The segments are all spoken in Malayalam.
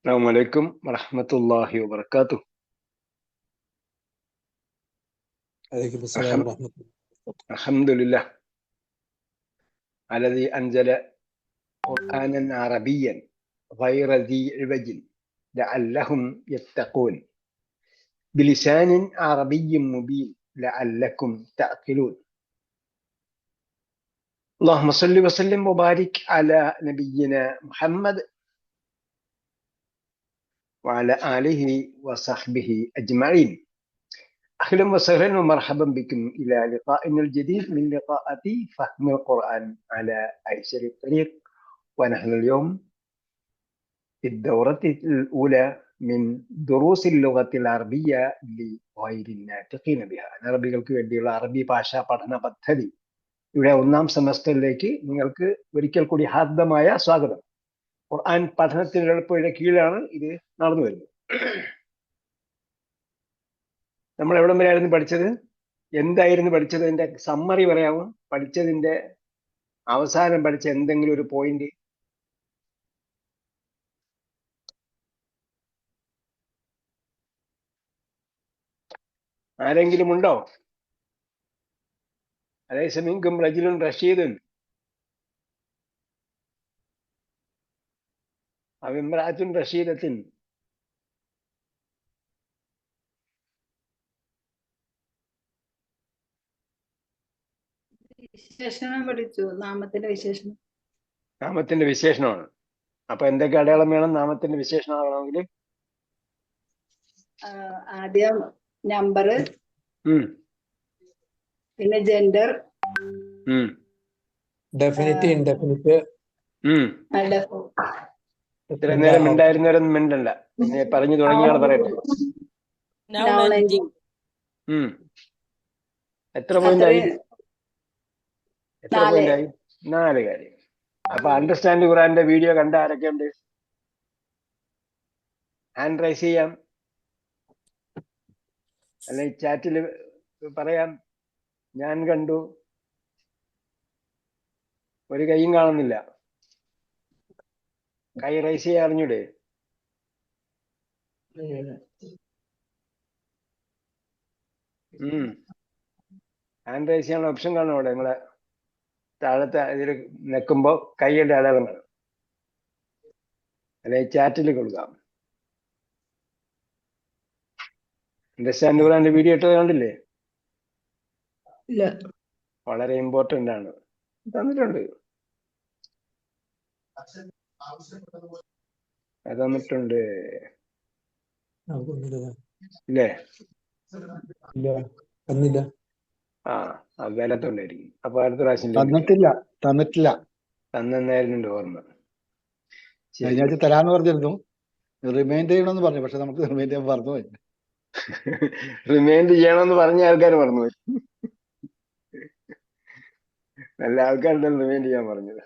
السلام عليكم ورحمة الله وبركاته. عليكم السلام ورحمة الله. الحمد لله الذي أنزل قرآنا عربيا غير ذي عوج لعلهم يتقون بلسان عربي مبين لعلكم تعقلون. اللهم صل وسلم وبارك على نبينا محمد وعلى آله وصحبه أجمعين. أهلا وسهلا ومرحبا بكم إلى لقائنا الجديد من لقاءات فهم القرآن على أيسر الطريق، ونحن اليوم في الدورة الأولى من دروس اللغة العربية لغير الناطقين بها. അറബികൾക്ക് വേണ്ടിയുള്ള അറബി ഭാഷാ പഠന പദ്ധതി ഇവിടെ ഒന്നാം സെമസ്റ്ററിലേക്ക് നിങ്ങൾക്ക് ഒരിക്കൽ കൂടി ഹാർദമായ സ്വാഗതം. ഖുർആൻ പഠനത്തിന് എളുപ്പയുടെ കീഴിലാണ് ഇത് നടന്നു വരുന്നത്. നമ്മൾ എവിടം വരെയായിരുന്നു പഠിച്ചത്? എന്തായിരുന്നു പഠിച്ചത്? അതിന്റെ സമ്മറി പറയാമോ? പഠിച്ചതിന്റെ അവസാനം പഠിച്ച എന്തെങ്കിലും ഒരു പോയിന്റ്? ആരെങ്കിലും ഉണ്ടോ? അലൈസമിൻകും റജുലുൻ റഷീദുൻ അവ ഇംറഅത്തുൻ റഷീദത്തുൻ. വിശേഷണം പഠിച്ചു. നാമത്തിന്റെ വിശേഷണം. നാമത്തിന്റെ വിശേഷണമാണ്. അപ്പൊ എന്തൊക്കെ അടയാളം വേണം നാമത്തിന്റെ വിശേഷണം ആവണമെങ്കിൽ? ആദ്യം നമ്പർ, പിന്നെ ജെൻഡർ, ഡെഫിനിറ്റ്, ഇൻഡെഫിനിറ്റ്. ഇത്ര നേരം മിണ്ടായിരുന്നവരൊന്നും മിണ്ടല്ല. പറഞ്ഞു തുടങ്ങിയാണ് പറയട്ടെ. എത്ര പോയിന്റായി? 4 കാര്യം. അപ്പൊ അണ്ടർസ്റ്റാൻഡ് ഖുർആന്റെ വീഡിയോ കണ്ട ആരൊക്കെ ഉണ്ട്? ഹാൻഡ് റൈസ് ചെയ്യാം, അല്ലെങ്കിൽ ചാറ്റിൽ പറയാം. ഞാൻ കണ്ടു. ഒരു കൈയും കാണുന്നില്ല. കൈ റൈസ് ചെയ്യാൻ അറിഞ്ഞൂടെ? ഹാൻഡ് റൈസ് ചെയ്യാനുള്ള ഓപ്ഷൻ കാണും അവിടെ. നിങ്ങളെ താഴത്തെ ഇതിൽ നിൽക്കുമ്പോ കൈയുടെ അടയാളം കാണും, അല്ലെങ്കിൽ ചാറ്റിൽ കൊടുക്കാം. അണ്ടർസ്റ്റാൻഡ് ഖുർആന്റെ വീഡിയോ ഇട്ടത് കണ്ടില്ലേ? വളരെ ഇമ്പോർട്ടന്റ് ആണ്. തന്നിട്ടുണ്ട്, തന്നിട്ടുണ്ട് ഇല്ലേ? വിലത്തുണ്ടായിരിക്കും. അപ്പൊ അടുത്ത പ്രാവശ്യം തന്നിട്ടില്ല. തന്നായിരുന്നു ഓർമ്മ. തരാന്ന് പറഞ്ഞിരുന്നു, റിമൈൻഡ് ചെയ്യണമെന്ന് പറഞ്ഞു. പക്ഷെ നമുക്ക് റിമൈൻഡ് ചെയ്യാൻ പറഞ്ഞു പോയി. റിമൈൻഡ് ചെയ്യണമെന്ന് പറഞ്ഞ ആൾക്കാർ മറന്നുപോയി. നല്ല ആൾക്കാരുടെ റിമൈൻഡ് ചെയ്യാൻ പറഞ്ഞത്.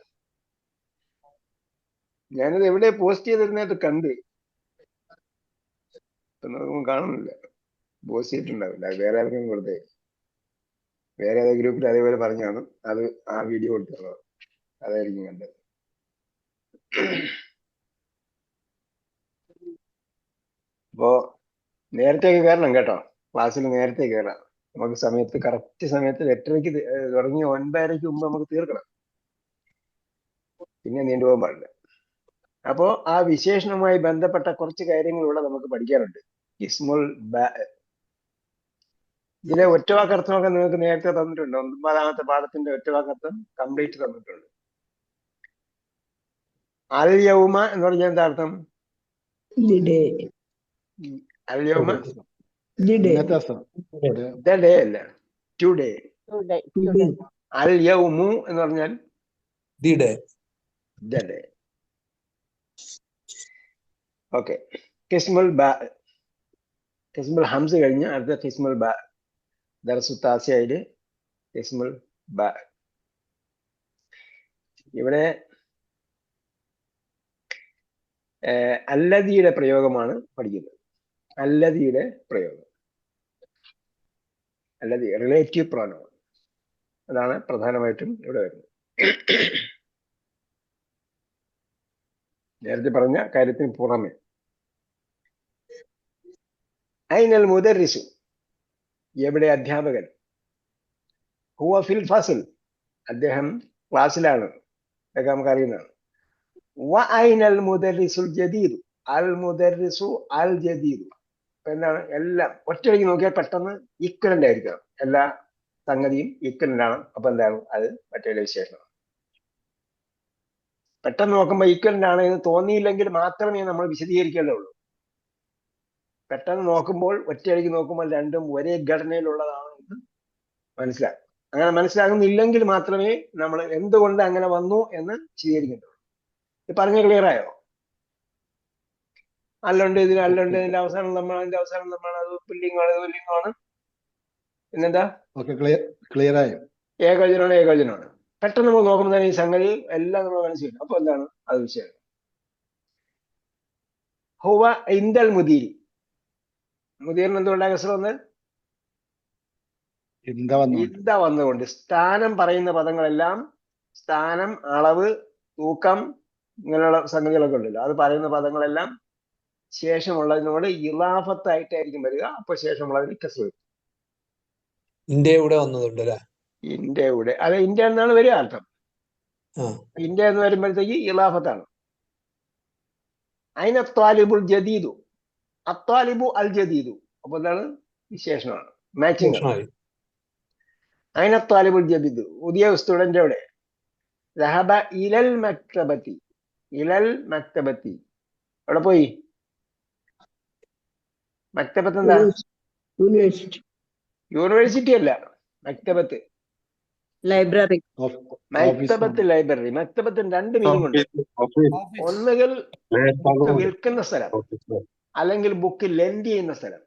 ഞാനത് എവിടെ പോസ്റ്റ് ചെയ്തിരുന്നതായിട്ട് കണ്ട്, കാണുന്നില്ല. പോസ്റ്റ് ചെയ്തിട്ടുണ്ടാവില്ല. വേറെ ആർക്കും കൊടുത്തേ, വേറെ ഏതോ ഗ്രൂപ്പിൽ അതേപോലെ പറഞ്ഞാണ് അത് ആ വീഡിയോ കൊടുത്തുള്ളത്. അതായിരിക്കും കണ്ടത്. അപ്പോ നേരത്തെ കയറണം കേട്ടോ. ക്ലാസ്സിൽ നേരത്തെ കയറാം. നമുക്ക് സമയത്ത്, കറക്റ്റ് സമയത്ത് 8:30 തുടങ്ങി 9:30 മുമ്പ് നമുക്ക് തീർക്കണം. പിന്നെ നീണ്ടുപോകാൻ പാടില്ല. അപ്പോ ആ വിശേഷണവുമായി ബന്ധപ്പെട്ട കുറച്ച് കാര്യങ്ങൾ ഇവിടെ നമുക്ക് പഠിക്കാനുണ്ട്. ഇസ്മുൽ ബാ. ഇതിലെ ഒറ്റവാക്കർത്ഥമൊക്കെ നിങ്ങൾക്ക് നേരത്തെ തന്നിട്ടുണ്ട്. 9ാമത്തെ പാഠത്തിന്റെ ഒറ്റവാക്കർത്ഥം കംപ്ലീറ്റ് തന്നിട്ടുണ്ട്. അൽ യൗമ എന്ന് പറഞ്ഞാൽ എന്താ അർത്ഥം? അൽ യൗമ ഡേ അല്ല, ടുഡേ. അൽ യൗമു എന്ന് പറഞ്ഞാൽ ദി ഡേ. ഓക്കെ. കിസ്മുൽ ബാ, കിസ്മുൽ ഹംസ് കഴിഞ്ഞ് അടുത്ത കിസ്മുൽ ബാ. ദർസു താസിയയില് കിസ്മുൽ ബാ. ഇവിടെ അല്ലദിയുടെ പ്രയോഗമാണ് പഠിക്കുന്നത്. അല്ലദിയുടെ പ്രയോഗം, അല്ലദി റിലേറ്റീവ് പ്രോനൗൺ, അതാണ് പ്രധാനമായിട്ടും ഇവിടെ വരുന്നത്. നേരത്തെ പറഞ്ഞ കാര്യത്തിന് പുറമെ ഐനൽ മുദർരിസു, എവിടെ അധ്യാപകൻ? ഹുവ ഫിൽ ഫസ്ൽ, അദ്ദേഹം ക്ലാസ്സിലാണ്, ഇതൊക്കെ നമുക്ക് അറിയുന്നതാണ്. വ ഐനൽ മുദർരിസുൽ ജദീദ്, അൽ മുദർരിസു അൽ ജദീദ്. എന്താണ്? എല്ലാം ഒറ്റയടിക്ക് നോക്കിയാൽ പെട്ടെന്ന് ഈക്വലന്റ് ആയിരിക്കണം, എല്ലാ സംഗതിയും ഈക്വലന്റ് ആണ്. അപ്പൊ എന്താണ്? അത് മറ്റൊരു വിശേഷണം. പെട്ടെന്ന് നോക്കുമ്പോൾ ഈക്വലന്റ് ആണ് എന്ന് തോന്നിയില്ലെങ്കിൽ മാത്രമേ നമ്മൾ വിശദീകരിക്കേണ്ടതുള്ളൂ. പെട്ടെന്ന് നോക്കുമ്പോൾ, ഒറ്റയടിക്ക് നോക്കുമ്പോൾ രണ്ടും ഒരേ ഘടനയിലുള്ളതാണ് എന്ന് മനസ്സിലാക്കും. അങ്ങനെ മനസ്സിലാകുന്നില്ലെങ്കിൽ മാത്രമേ നമ്മൾ എന്തുകൊണ്ട് അങ്ങനെ വന്നു എന്ന് വിശദീകരിക്കേണ്ടതുള്ളൂ. ഇത് പറഞ്ഞ ക്ലിയർ ആയോ? അല്ലുണ്ട്, ഇതിന് അല്ലുണ്ട്, ഇതിന്റെ അവസാനം നമ്മൾ അത് പുല്ലിംഗമാണ്, ഇത് പുല്ലിംഗമാണ്. പിന്നെന്താ? ക്ലിയർ ആയോ? ഏകവചനമാണ്. പെട്ടെന്ന് നമ്മൾ നോക്കുമ്പോൾ തന്നെ ഈ സംഗതി എല്ലാം നമ്മൾ മനസ്സിലാക്കും. അപ്പൊ എന്താണ്? അത് വിഷയം. ഹുവ ഇന്ദൽ മുദീർ, മുദീറിന് എന്തുകൊണ്ടാണ് കസ്റ വന്നത്? ഇന്ദ വന്നുകൊണ്ട്. സ്ഥാനം പറയുന്ന പദങ്ങളെല്ലാം, സ്ഥാനം, അളവ്, തൂക്കം, ഇങ്ങനെയുള്ള സംഗതികളൊക്കെ ഉണ്ടല്ലോ, അത് പറയുന്ന പദങ്ങളെല്ലാം ശേഷമുള്ളതിനോട് ഇളാഫത്തായിട്ടായിരിക്കും വരിക. അപ്പൊ ശേഷമുള്ളതിന് കസ്റ വരും. ഇന്ത്യയുടെ വന്നതുണ്ട് അല്ലെ? ഇന്ത്യയുടെ, അതെ, ഇന്ത്യ എന്നാണ് വരിക അർത്ഥം. ഇന്ത്യ എന്ന് വരുമ്പോഴത്തേക്ക് ഇളാഫത്താണ്. അയിന ത്വാലിബുൽ ജദീദു, അത്വാലിബു അൽ ജദീദു. അപ്പൊ എന്താണ്? വിശേഷമാണ്, മാച്ചിങ്. അയിന ത്വാലിബുൽ ജദീദു, പുതിയ സ്റ്റുഡന്റ് എവിടെ? ദഹബ ഇലൽ മക്തബത്തി, ഇലൽ മക്തബത്തി. എവിടെ പോയി? മക്തബത്ത് എന്താ? യൂണിവേഴ്സിറ്റി അല്ല, മക്തബത്ത് ലൈബ്രറി. മക്തബത്ത് ലൈബ്രറി. മക്തബത്തിന് രണ്ട് മീനിങ് ഉണ്ട്. ഒന്നുകിൽ ബുക്ക് വിൽക്കുന്ന സ്ഥലം, അല്ലെങ്കിൽ ബുക്ക് ലെൻഡ് ചെയ്യുന്ന സ്ഥലം.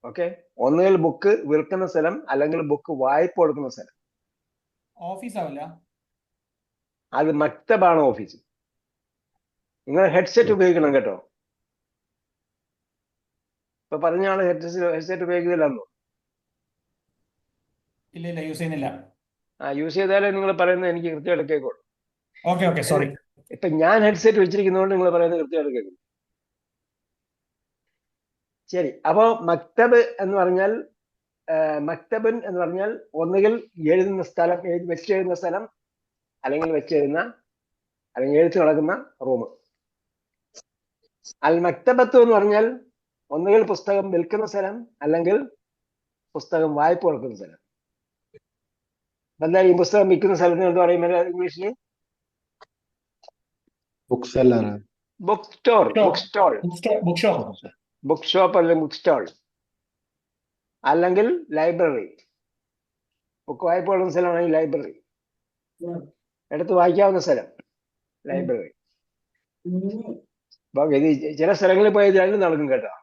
ഓക്കെ, ഒന്നുകിൽ ബുക്ക് വിൽക്കുന്ന സ്ഥലം, അല്ലെങ്കിൽ ബുക്ക് വായ്പ കൊടുക്കുന്ന സ്ഥലം. ഓഫീസ് ആവില്ല, അത് മക്തബാണ് ഓഫീസ്. നിങ്ങൾ ഹെഡ്സെറ്റ് ഉപയോഗിക്കണം കേട്ടോ. ഇപ്പൊ പറഞ്ഞ ആള് ഹെഡ്സെറ്റ് ഉപയോഗിക്കുന്നില്ലെന്നോ? ഇല്ല, യൂസ് ചെയ്യുന്നില്ല. യൂസ് ചെയ്താലേ നിങ്ങൾ പറയുന്നത് എനിക്ക് കൃത്യമായിട്ട് കേൾക്കുള്ളൂ. Okay, sorry. ഇപ്പൊ ഞാൻ ഹെഡ്സെറ്റ് വെച്ചിരിക്കുന്നതുകൊണ്ട് നിങ്ങൾ പറയുന്നത് കൃത്യമായിട്ട് കേൾക്കും. ശരി. അപ്പോ മക്തബ് എന്ന് പറഞ്ഞാൽ, മക്തബൻ എന്ന് പറഞ്ഞാൽ ഒന്നുകിൽ എഴുതുന്ന സ്ഥലം, വെച്ചെഴുതുന്ന സ്ഥലം, അല്ലെങ്കിൽ അല്ലെങ്കിൽ എഴുത്ത് നടക്കുന്ന റൂം. അൽ മക്തബത്ത് എന്ന് പറഞ്ഞാൽ ഒന്നുകിൽ പുസ്തകം വിൽക്കുന്ന സ്ഥലം, അല്ലെങ്കിൽ പുസ്തകം വായ്പ കൊടുക്കുന്ന സ്ഥലം. എന്തായാലും ഈ പുസ്തകം വിൽക്കുന്ന സ്ഥലത്തിന് എന്താ പറയുമ്പോൾ ഇംഗ്ലീഷിൽ? Book seller, book store, book shop അല്ലെങ്കിൽ ബുക്ക് സ്റ്റാൾ, അല്ലെങ്കിൽ ലൈബ്രറി. ബുക്ക് വായ്പ കൊടുക്കുന്ന സ്ഥലമാണ് ലൈബ്രറി. എടുത്ത് വായിക്കാവുന്ന സ്ഥലം ലൈബ്രറി. ഇത് ചില സ്ഥലങ്ങളിൽ പോയത് രണ്ടും നടക്കും കേട്ടോ.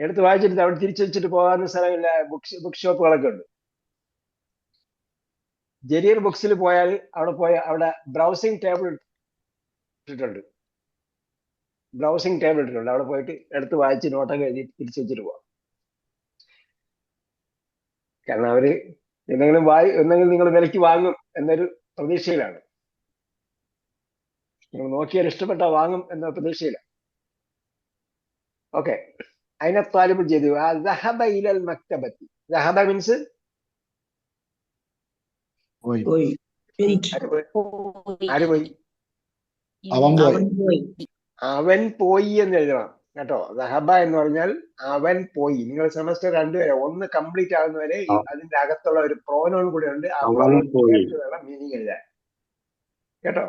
എടുത്ത് വായിച്ചിട്ട് അവിടെ തിരിച്ചു വെച്ചിട്ട് പോകാവുന്ന സ്ഥലമില്ല. ബുക്ക് ഷോപ്പുകളൊക്കെ ഉണ്ട്. ജരീർ ബുക്സിൽ പോയാൽ അവിടെ ബ്രൗസിംഗ് ടേബിൾ ഇട്ടിട്ടുണ്ട്. അവിടെ പോയിട്ട് എടുത്ത് വായിച്ച് നോട്ടൊക്കെ എഴുതി തിരിച്ചു വെച്ചിട്ട് പോവാം. കാരണം അവര് എന്തെങ്കിലും നിങ്ങൾ വിലയ്ക്ക് വാങ്ങും എന്നൊരു പ്രതീക്ഷയിലാണ്. നിങ്ങൾ നോക്കിയാൽ ഇഷ്ടപ്പെട്ട വാങ്ങും എന്ന പ്രതീക്ഷയിലാണ്. ഓക്കെ, അതിനെ താലിബ് ചെയ്തു. ദഹബ ഇലൽ മക്തബത്തി. ദഹബ മീൻസ് ആര് പോയി? അവൻ പോയി എന്ന് എഴുതണം കേട്ടോ. ദഹബ എന്ന് പറഞ്ഞാൽ അവൻ പോയി. നിങ്ങൾ സെമസ്റ്റർ 2 വരെ, 1 കംപ്ലീറ്റ് ആകുന്നവരെ അതിന്റെ അകത്തുള്ള ഒരു പ്രോനോൺ കൂടെ ഉണ്ട്. ആ പ്രോനോൺ ചേർത്ത് വേണം മീനിങ് എഴുതാൻ കേട്ടോ.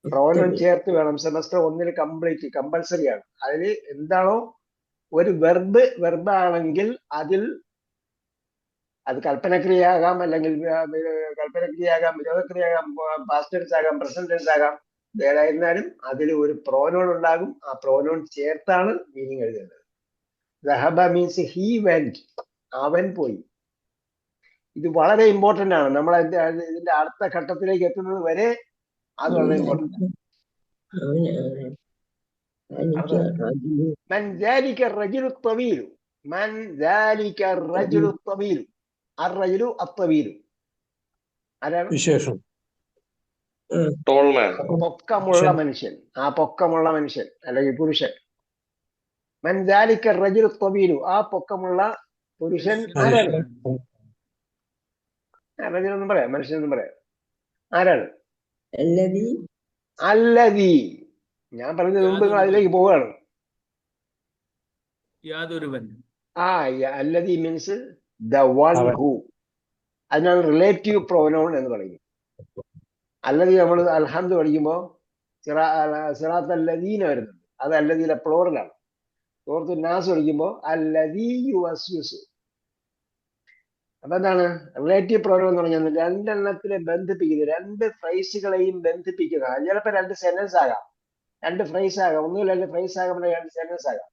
പ്രോനോൺ ചേർത്ത് വേണം. സെമസ്റ്റർ 1 കംപ്ലീറ്റ് കമ്പൽസറി ആണ്. അതിൽ എന്താണോ ഒരു വെർബ് ആണെങ്കിൽ അത് കൽപ്പനക്രിയയാകാം, അല്ലെങ്കിൽ കൽപ്പനക്രിയയാകാം, വിരോധക്രിയയാകാം, പാസ്റ്റ് ടെൻസ് ആകാം, പ്രസന്റ് ടെൻസ് ആകാം. ഏതായിരുന്നാലും അതിൽ ഒരു പ്രോനോൺ ഉണ്ടാകും. ആ പ്രോനോൺ ചേർത്താണ് മീനിങ് എഴുതേണ്ടത്. ദഹബ മീൻസ് ഹി വെന്റ്, അവൻ പോയി. ഇത് വളരെ ഇമ്പോർട്ടന്റ് ആണ്. നമ്മൾ ഇതിന്റെ അടുത്ത ഘട്ടത്തിലേക്ക് എത്തുന്നത് വരെ അത് വളരെ ഇമ്പോർട്ടന്റ് ആണ്. من ذلك الرجل الطويل. من ذلك الرجل الطويل. الرجل الطويل ആരാണ്? വിശേഷം. പൊക്കമുള്ള മനുഷ്യൻ. ആ പൊക്കമുള്ള മനുഷ്യൻ അല്ലെങ്കിൽ പുരുഷൻ. മൻ ദാലിക റജുലു ത്വബീലു, ആ പൊക്കമുള്ള പുരുഷൻ ആരാണ്? റജുലെന്നും പറയാം, മനുഷ്യനെന്നും പറയാം. ആരാണ്? الذي അല്ലദീ. ഞാൻ പറഞ്ഞതിന് മുമ്പ് നിങ്ങൾ അതിലേക്ക് പോവുകയാണ്. യാതൊരുവൻ. അല്ലദീ മീൻസ് ദ വൺ ഹൂ. അതിനാണ് റിലേറ്റീവ് പ്രൊനൗൺ എന്ന് പറയുന്നത്. അല്ലദീ നമ്മൾ അൽഹംദ് പഠിക്കുമ്പോൾ സിറാത്ത് അല്ലദീന വരുന്നുണ്ട്, അത് അല്ലദീലെ പ്ലോറലാണ്. സൂറത്തു നാസ് പഠിക്കുമ്പോൾ അല്ലദീ യുവസ്വിസു. അപ്പൊ എന്താണ് റിലേറ്റീവ് പ്രൊനൗൺ എന്ന് പറഞ്ഞാൽ? രണ്ടെണ്ണത്തിനെ ബന്ധിപ്പിക്കുന്നത്, രണ്ട് ഫ്രൈസുകളെയും ബന്ധിപ്പിക്കുക. ചിലപ്പോൾ രണ്ട് സെന്റൻസ് ആകാം, രണ്ട് ഫ്രൈസ് ആകാം, ഒന്നുമില്ല രണ്ട് ഫ്രൈസ് ആകാം, രണ്ട് സെന്റൻസ് ആകാം.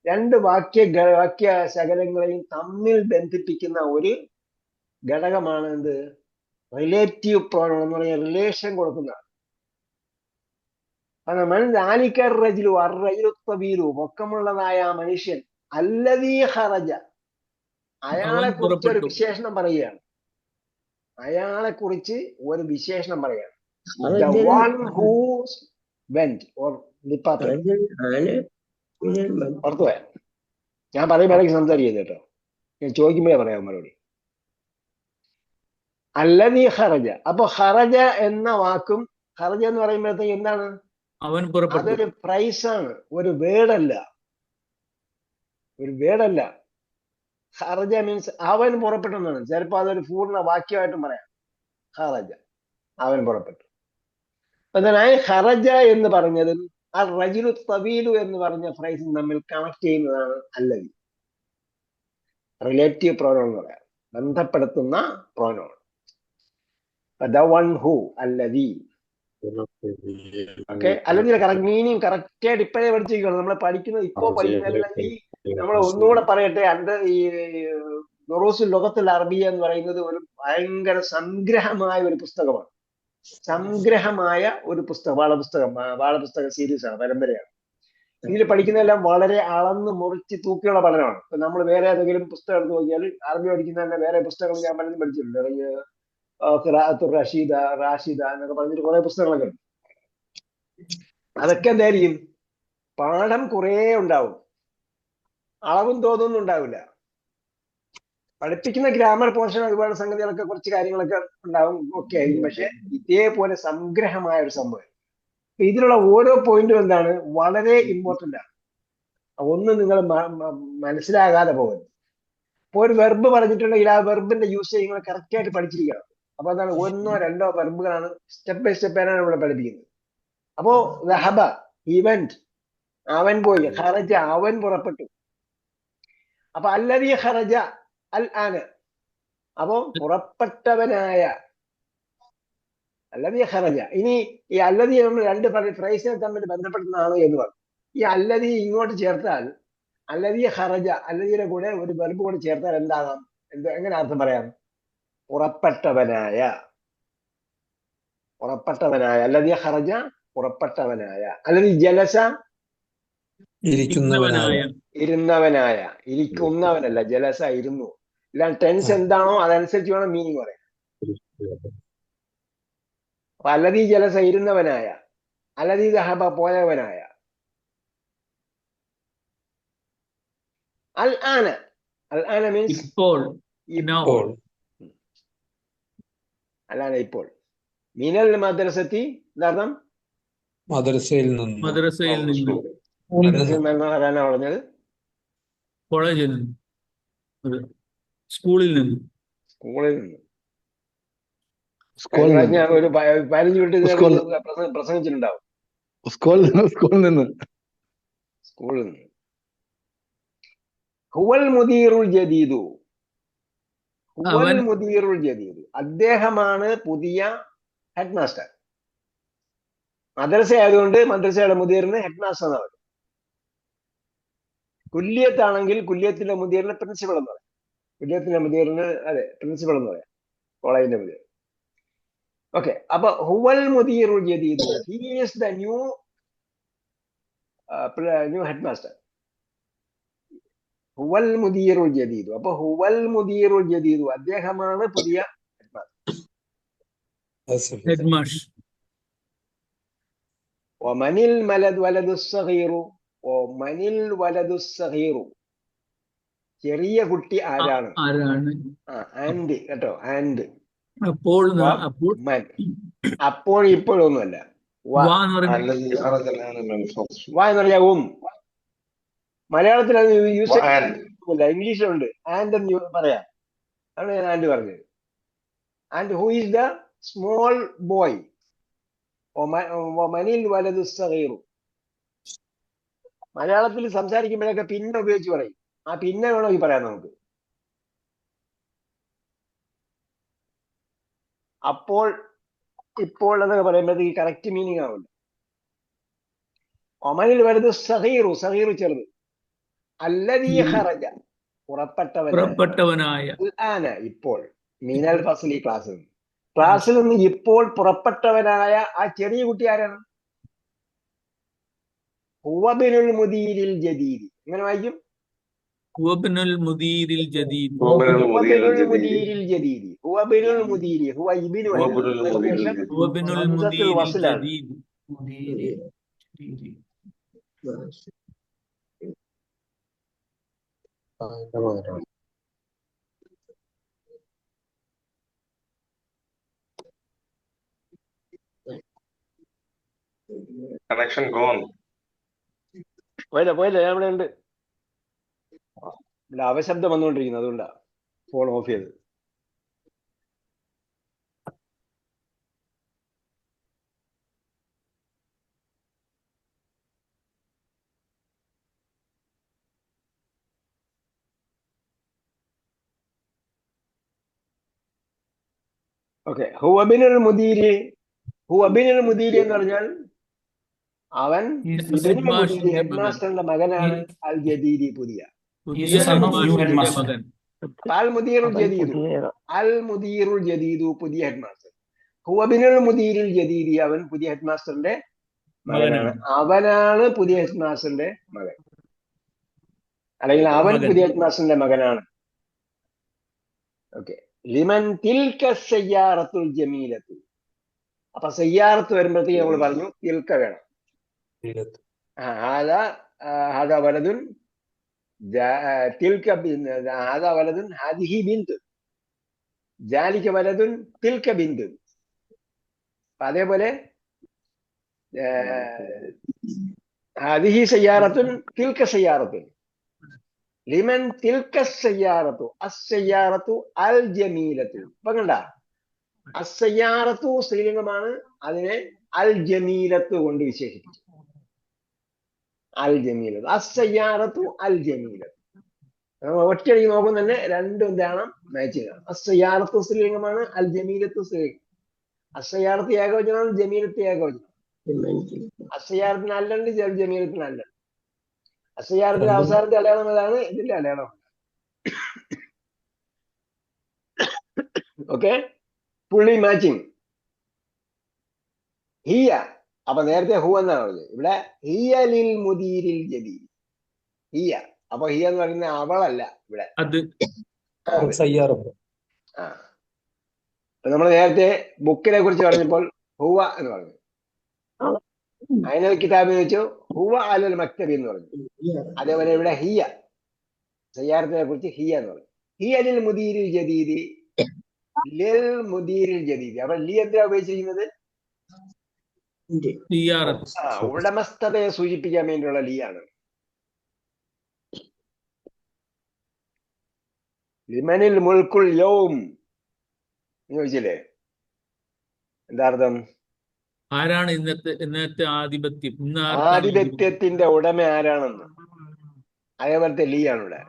രണ്ട് വാക്യ ശകലങ്ങളെയും തമ്മിൽ ബന്ധിപ്പിക്കുന്ന ഒരു ഘടകമാണ് എന്ത്? റിലേറ്റീവ് പ്രോനൗൺ എന്ന് പറഞ്ഞാൽ റിലേഷൻ കൊടുക്കുന്നതാണ്. പൊക്കമുള്ളതായ ആ മനുഷ്യൻ, അല്ലദീ ഖറജ, അയാളെ കുറിച്ച് ഒരു വിശേഷണം പറയുകയാണ്. അയാളെ കുറിച്ച് ഒരു വിശേഷണം പറയുകയാണ്. The one who went or departed. പുറത്തു പോയാ. ഞാൻ പറയുമ്പോഴേക്ക് സംസാരിക്കുന്നത് കേട്ടോ, ഞാൻ ചോദിക്കുമ്പോഴേ പറയാം മറുപടി. അല്ലദീ ഖറജ. അപ്പൊ ഖറജ എന്ന വാക്കും, ഖറജ എന്ന് പറയുമ്പോഴത്തേക്ക് എന്താണ്? അവൻ പുറപ്പെട്ടു. അതൊരു ഫ്രൈസാണ്, ഒരു വേർഡല്ല, ഒരു വേർഡല്ല. ഖറജ മീൻസ് അവൻ പുറപ്പെട്ടെന്നാണ്. ചിലപ്പോൾ അതൊരു പൂർണ്ണ വാക്യമായിട്ടും പറയാം. ഖറജ, അവൻ പുറപ്പെട്ടു. അതിനായി ഖറജ എന്ന് പറഞ്ഞതും ആ റജുലു തവീലു എന്ന് പറഞ്ഞ ഫ്രൈസും തമ്മിൽ കണക്ട് ചെയ്യുന്നതാണ് അല്ലദീ. റിലേറ്റീവ് പ്രോനൗൺ എന്ന് പറയാം, ബന്ധപ്പെടുത്തുന്ന പ്രോനൗൺ. ദ വൺ ഹൂ, അല്ലദീ. ഓക്കെ, അല്ലദീയുടെ കറക്റ്റ് മീനിങ് കറക്റ്റ് ആയിട്ട് ഇപ്പോഴേ പഠിച്ചിരിക്കണം. നമ്മൾ പഠിക്കുന്നത് ഇപ്പോ പഠിക്കുന്നതല്ല. നമ്മൾ ഒന്നുകൂടെ പറയട്ടെ, ഈ ദുറൂസുൽ ലുഗത്തുൽ അറബിയ്യ എന്ന് പറയുന്നത് ഒരു ഭയങ്കര സംഗ്രഹമായ ഒരു പുസ്തകമാണ്. സംഗ്രഹമായ ഒരു പുസ്തകം, വാളപുസ്തക സീരീസ് ആണ്, പരമ്പരയാണ്. ഇതിൽ പഠിക്കുന്നതെല്ലാം വളരെ അളന്ന് മുറിച്ച് തൂക്കിയുള്ള പഠനമാണ്. ഇപ്പൊ നമ്മൾ വേറെ ഏതെങ്കിലും പുസ്തകം എടുത്ത് നോക്കിയാൽ, അറബി പഠിക്കുന്ന തന്നെ വേറെ പുസ്തകങ്ങൾ ഞാൻ പലതും പഠിച്ചിട്ടുണ്ട്. റാഷിദ എന്നൊക്കെ പറഞ്ഞിട്ട് കുറെ പുസ്തകങ്ങളൊക്കെ ഉണ്ട്. അതൊക്കെ എന്തായിരിക്കും? പാഠം കുറേ ഉണ്ടാവും, അളവും തോതൊന്നും ഉണ്ടാവില്ല. പഠിപ്പിക്കുന്ന ഗ്രാമർ പോർഷൻ ഒരുപാട് സംഗതികളൊക്കെ, കുറച്ച് കാര്യങ്ങളൊക്കെ ഉണ്ടാവും, ഒക്കെ ആയിരിക്കും. പക്ഷെ ഇതേപോലെ സംഗ്രഹമായ ഒരു സംഭവം. ഇതിലുള്ള ഓരോ പോയിന്റും എന്താണ്? വളരെ ഇമ്പോർട്ടന്റ് ആണ്. ഒന്നും നിങ്ങൾ മനസ്സിലാകാതെ പോകുന്നത്. ഇപ്പൊ ഒരു വെർബ് പറഞ്ഞിട്ടുണ്ടെങ്കിൽ ആ വെർബിന്റെ യൂസേജ് നിങ്ങൾ കറക്റ്റ് ആയിട്ട് പഠിച്ചിരിക്കണം. അപ്പൊ എന്താണ്? ഒന്നോ രണ്ടോ വെർബുകളാണ് സ്റ്റെപ്പ് ബൈ സ്റ്റെപ്പ് ആണ് ഇവിടെ പഠിപ്പിക്കുന്നത്. അപ്പോ ദഹബ, he went, അവൻ പോയി. ഖറജ, അവൻ പുറപ്പെട്ടു. അപ്പൊ അല്ലദീ ഖറജ അൽ ആന, അപ്പോ പുറപ്പെട്ടവനായ അല്ലദീ ഖറജ. ഇനി ഈ അല്ലദീ നമ്മൾ രണ്ട് ഫ്രൈസിനെ തമ്മിൽ ബന്ധപ്പെടുന്നതാണ് എന്ന് പറഞ്ഞു. ഈ അല്ലദീ ഇങ്ങോട്ട് ചേർത്താൽ, അല്ലദീ ഖറജ, അല്ലദീയുടെ കൂടെ ഒരു വെർബ് കൂടെ ചേർത്താൽ എന്താകാം? എങ്ങനെ അർത്ഥം പറയാം? പുറപ്പെട്ടവനായ, പുറപ്പെട്ടവനായ. അല്ലദീ ഖറജ, പുറപ്പെട്ടവനായ. അല്ലദീ ജലസ, ഇരിക്കുന്നവനായ. ഇരുന്നവനായ. ഇരിക്കുന്നവനല്ല, ജലസ ഇരുന്നു. ഇല്ല, ടെൻസ് എന്താണോ അതനുസരിച്ച് വേണം മീനിങ് പറയാൻ. അപ്പൊ അല്ലദീ ജലസ, ഇരുന്നവനായ. അല്ലദീ ദഹബ, പോയവനായ. അൽ ആന, അൽ ആന മീൻസ് ഇപ്പോൾ. ഇപ്പോൾ. അൽ ആന ഇപ്പോൾ. മിനൽ മദ്രസത്തി, എന്താർത്ഥം? മദ്രസയിൽ നിന്ന്. മദ്രസയിൽ നിന്ന്. ആരാണ് പറഞ്ഞത്? കോളേജിൽ നിന്ന്. സ്കൂളിൽ നിന്ന്. സ്കൂളിൽ നിന്ന്. സ്കൂളിൽ നിന്ന്. ഞാൻ ഒരു 15 മിനിറ്റ് പ്രസംഗിച്ചിട്ടുണ്ടാവും. സ്കൂളിൽ നിന്ന്. സ്കൂളിൽ നിന്ന്. ഹുവൽ മുദീറുൽ ജദീദു, ഹുവൽ മുദീറുൽ ജദീദു, അദ്ദേഹമാണ് പുതിയ ഹെഡ് മാസ്റ്റർ. മദ്രസ ആയതുകൊണ്ട് മദ്രസയുടെ മുദീറിന് ഹെഡ് മാസ്റ്റർ എന്നാണ് പറയുന്നത്. കുല്യത്താണെങ്കിൽ കുല്യത്തിന്റെ മുദീറിന് പ്രിൻസിപ്പൾ എന്ന് പറയാം. കുല്യത്തിന്റെ മുദീറിന് അതെ പ്രിൻസിപ്പൾ എന്ന് പറയാം, കോളേജിന്റെ മുദീർ. ഓക്കെ, അപ്പൊ ഹുവൽ മുദീറുൽ ജദീദു, he is the new headmaster. ഹുവൽ മുദീറുൽ ജദീദു. അപ്പൊ ഹുവൽ മുദീറുൽ ജദീദു, അദ്ദേഹമാണ് പുതിയ ഹെഡ് മാസ്റ്റർ. വമനിൽ മലദ് വലദു സഗീറു, ഓ മനിൽ വലതു സഹീറു, ചെറിയ കുട്ടി ആരാണ്? ആരാണ്? ആൻഡ് കേട്ടോ, ആൻഡ് അപ്പോൾ അപ്പോൾ മൻ. അപ്പോൾ ഇപ്പോഴൊന്നുമല്ല. വാ എന്ന് പറയുന്നത് الذي خرج الآن من الفصل. വാ എന്ന് പറഞ്ഞാൽ മലയാളത്തിൽ അത് യൂസ് وأن. ഇല്ല, ഇംഗ്ലീഷിലുണ്ട് ആൻഡ് എന്ന് പറയാം. അതാണ് ഞാൻ ആൻഡ് പറഞ്ഞത്. And who is the small boy? മനിൽ വലതു സഗീറു. മലയാളത്തിൽ സംസാരിക്കുമ്പോഴൊക്കെ പിന്നെ ഉപയോഗിച്ച് പറയും. ആ പിന്നെ വേണമെങ്കിൽ പറയാം നമുക്ക്. അപ്പോൾ ഇപ്പോൾ എന്നൊക്കെ പറയുമ്പോഴത്തേക്ക് കറക്റ്റ് മീനിങ് ആവില്ല. ഒമനിൽ വലതു സഗീറു, സഗീറു ചെറുത്. അല്ലദീ ഖറജ, പുറപ്പെട്ടവനായ. ആന ഇപ്പോൾ, മീനൽ ഫസ്ലി ക്ലാസ്സിൽ നിന്ന് ഇപ്പോൾ പുറപ്പെട്ടവനായ ആ ചെറിയ കുട്ടി ആരാണ്? ഹുവബിനുൽ മുദീരിൽ ജദീദ്. ഇങ്ങനെ വായിക്കും, ഹുവബ്നുൽ മുദീരിൽ ജദീദ്. ഹുവബിനുൽ മുദീരിൽ ജദീദ്. ഹുവബിനുൽ മുദീരി, ഹുവ ഇബ്നു ഹുവബ്നുൽ മുദീരിൽ വസ്ലാണ്. ജദീദ്. മുദീരി. Connection gone. പോയില്ല, ഞാൻ ഇവിടെ ഉണ്ട്. ഇവിടെ അവശബ്ദം വന്നുകൊണ്ടിരിക്കുന്നു, അതുകൊണ്ടാ ഫോൺ ഓഫ് ചെയ്തത്. ഓക്കെ, ഹുവബിനുൽ മുദീരി. ഹുവബിനുൽ മുദീരി എന്ന് പറഞ്ഞാൽ അവൻ ഹെഡ് മാസ്റ്ററിന്റെ മകനാണ്. അൽ ജദീദി, പുതിയ. മകൻ. അൽ മുദീറുൽ ജദീദു, അൽ മുദീറുൽ ജദീദു, പുതിയ ഹെഡ് മാസ്റ്റർ. ഹുവബിനുൽ മുദീരിൽ ജദീദി, അവൻ പുതിയ ഹെഡ് മാസ്റ്ററിന്റെ മകനാണ്. അവനാണ് പുതിയ ഹെഡ് മാസ്റ്ററിന്റെ മകൻ, അല്ലെങ്കിൽ അവൻ പുതിയ ഹെഡ് മാസ്റ്ററിന്റെ മകനാണ്. ഓക്കെ, ലിമൻ തിൽക സയ്യാറത്തുൽ ജമീലത്തു. അപ്പൊ സയ്യാറത്ത് വരുമ്പോഴത്തേക്ക് നമ്മൾ പറഞ്ഞു തിൽക വേണം. ഹാദാ വലദുൻ, തിൽക ഹാദാ വലദുൻ, ഹാദിഹി ബിന്ത്, ജാലിക വലദുൻ, തിൽക ബിന്ത്. അതേപോലെ ഹാദിഹി സയ്യാറത്തുൻ, തിൽക സയ്യാറത്തുൻ. ലിമൻ തിൽക സയ്യാറത്തു, അസ്സയ്യാറത്തു അൽ ജമീലത്തു. ഇപ്പൊ കണ്ട, അസ്സയ്യാറത്തു സ്ത്രീലിംഗമാണ്, അതിനെ അൽ ജമീലത്ത് കൊണ്ട് വിശേഷിപ്പിച്ചു. അൽ ജമീലത്ത്, അസ്സയ്യാറത്തു അൽ ജമീലത്ത്. ഒറ്റയടിക്ക് നോക്കുമ്പോൾ തന്നെ രണ്ടും എന്താണ് മാച്ചിങ്. അസ്സയ്യാറത്തു സ്ത്രീലിംഗമാണ്, അൽ ജമീലത്ത് സ്ത്രീലിംഗം. അസ്സയ്യാറത്ത് ഏകവചനമാണ്, ജമീലത്ത് ഏകവചനം. അസ്സയ്യാറത്തിന് അല്ലുണ്ട്, ജമീലത്തിന് അല്ലുണ്ട്. അസ്സയ്യാറത്തിന്റെ അവസാനത്തെ അടയാളം ഏതാണ്? ഇതിന്റെ അടയാളം. ഓക്കെ, പുള്ളി മാച്ചിങ്. ഹിയ, അപ്പൊ നേരത്തെ ഹു എന്നാണ് പറഞ്ഞത്, ഇവിടെ ഹിയ ലിൽ മുദീരിൽ ജദീദ്. ഹിയ, അപ്പൊ ഹിയ എന്ന് പറയുന്ന അവളല്ല, ഇവിടെ നമ്മൾ നേരത്തെ ബുക്കിനെ കുറിച്ച് പറഞ്ഞപ്പോൾ ഹുവ എന്ന് പറഞ്ഞു. അതിനെ കിതാബ് വെച്ചു ഹുവ അലൽ മക്തബി എന്ന് പറഞ്ഞു. അതേപോലെ ഇവിടെ ഹിയ, സയ്യാറത്തിനെ കുറിച്ച് ഹിയ എന്ന് പറഞ്ഞു. ഹിയ ലിൽ മുദീരിൽ ജദീദ്, ലിൽ മുദീരിൽ ജദീദ്. അപ്പൊ ലി എന്തിനാ ഉപയോഗിച്ചിരിക്കുന്നത്? ഉടമസ്ഥതയെ സൂചിപ്പിക്കാൻ വേണ്ടിയുള്ള ലീ ആണ്. ലിമനിൽ മുൽക്കുൽ യൗം ചോദിച്ചില്ലേ, എന്താ അർത്ഥം? ആരാണ് ഇന്നത്തെ ആധിപത്യം? ആധിപത്യത്തിന്റെ ഉടമ ആരാണെന്ന്. അതേപോലത്തെ ലീ ആണ് ഇവിടെ.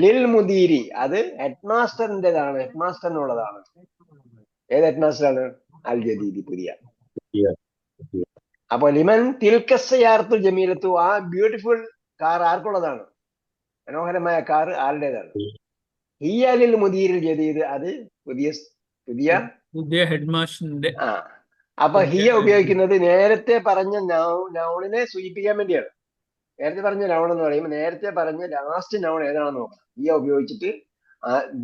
ലിൽ മുദീരി, അത് ഹെഡ് മാസ്റ്ററിൻ്റെതാണ്, ഹെഡ് മാസ്റ്ററിനുള്ളതാണ്. ഏത് ഹെഡ് മാസ്റ്ററാണ്? അൽ ജദീദി, പുതിയ. അപ്പൊ ലിമൻ തിൽക്കസയാർത്തുൽ ജമീലത്തു, ആ ബ്യൂട്ടിഫുൾ കാർ ആർക്കുള്ളതാണ്? മനോഹരമായ കാർ ആരുടേതാണ്? ഹിയ ലിൽ മുദീരിൽ ജദീദ്, അത് പുതിയ ഹെഡ് മാസ്റ്ററിന്റെ. അപ്പൊ ഹിയ ഉപയോഗിക്കുന്നത് നേരത്തെ പറഞ്ഞ നൗണിനെ സൂചിപ്പിക്കാൻ വേണ്ടിയാണ്. നേരത്തെ പറഞ്ഞ നൗൺ എന്ന് പറയുമ്പോൾ നേരത്തെ പറഞ്ഞ ലാസ്റ്റ് നൗൺ ഏതാണെന്ന് നോക്കണം. ഹിയ ഉപയോഗിച്ചിട്ട്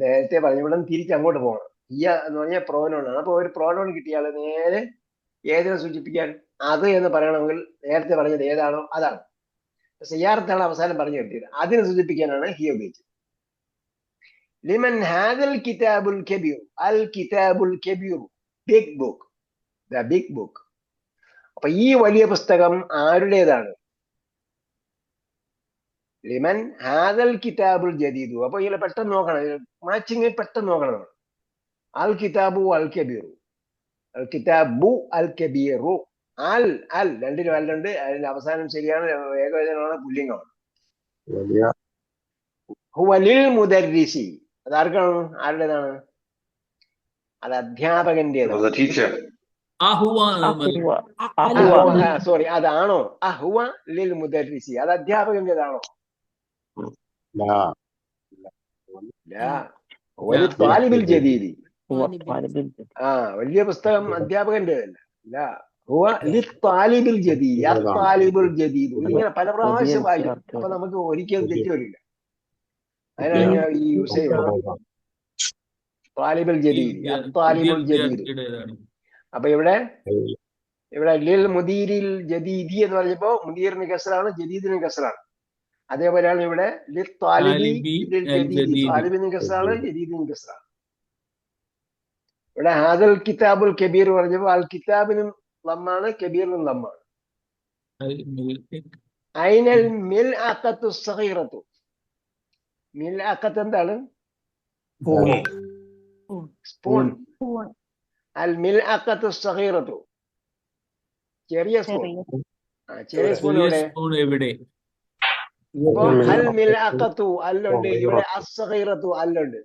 നേരത്തെ പറഞ്ഞവിടെ തിരിച്ച് അങ്ങോട്ട് പോകണം. ഹിയ എന്ന് പറഞ്ഞാൽ പ്രോനോൺ ആണ്. അപ്പൊ ഒരു പ്രോനോൺ കിട്ടിയാൽ നേരെ ഏതിനെ സൂചിപ്പിക്കാൻ അത് എന്ന് പറയണമെങ്കിൽ നേരത്തെ പറഞ്ഞത് ഏതാണോ അതാണ്. സയ്യാറത്താണ് അവസാനം പറഞ്ഞു നിർത്തിയത്. അതിനെ സൂചിപ്പിക്കാനാണ് ഹിയ ഉപയോഗിച്ചത്. ലിമൻ ഹാദൽ കിതാബുൽ കബീർ, അൽ കിതാബുൽ കബീർ, big book, the big book. അപ്പൊ ഈ വലിയ പുസ്തകം ആരുടേതാണ്? ലിമൻ ഹാദൽ കിതാബുൽ ജദീദു. അപ്പൊ ഇങ്ങനെ പെട്ടെന്ന് നോക്കണം, മാച്ചിങ് പെട്ടെന്ന് നോക്കണം നമ്മൾ. അൽ കിതാബു അൽ കബീറു, അൽ കിതാബു അൽ കബീറു, അൽ അൽ രണ്ടിനും അല്ലുണ്ട്. അതിന്റെ അവസാനം ശരിയാണ്, ഏകവചനമാണ്, പുല്ലിംഗമാണ്. ഹുവലിൽ മുദർരിസി, അതാർക്കാണ്? ആരുടേതാണ്? അത് അധ്യാപകന്റേതാണ്. The teacher. സോറി, അതാണോ? അഹുവ ലിൽ മുദർരിസി, അത് അധ്യാപകന്റേതാണോ? താലിബിൽ ജദീദി. വലിയ പുസ്തകം അധ്യാപകന്റേതല്ല. ഹുവ ലിത്താലിബിൽ ജദീദി, അത്താലിബുൽ ജദീദ്. ഇങ്ങനെ പല പ്രാവശ്യം വായിക്കും. അപ്പൊ നമുക്ക് ഒരിക്കലും തെറ്റ് വരില്ല. അതിനാണ് ഞാൻ ഈ യൂസ് ചെയ്യുന്നത്. താലിബുൽ ജദീദ്, അത്താലിബുൽ ജദീദ്. അപ്പൊ ഇവിടെ ലിൽ മുദീരിൽ ജദീദി എന്ന് പറഞ്ഞപ്പോ മുദീറിന് കസറാണ്, ജദീദിന് കസറാണ്. അതേപോലെയാണ് ഇവിടെ താലിബിന് കസറാണ്, ജദീദിന് കസറാണ്. ഇവിടെ ഹാദൽ കിതാബുൽ കബീർ പറഞ്ഞപ്പോ അൽ കിതാബിനും ലമ്മാണ്, കബീറിനും ലമ്മാണ്. ഐനൽ മിൽഅഖത്തു സഗീറത്തു. മിൽഅഖത്ത് എന്താണ്? സ്പൂൺ. അൽ മിൽഅഖത്തു സഗീറത്തു, ചെറിയ സ്പൂൺ. ചെറിയ സ്പൂൺ എവിടെ? അൽ മിൽഅഖത്തു അല്ലുണ്ട്, ഇവിടെ അസ്സഗീറത്തു അല്ലുണ്ട്.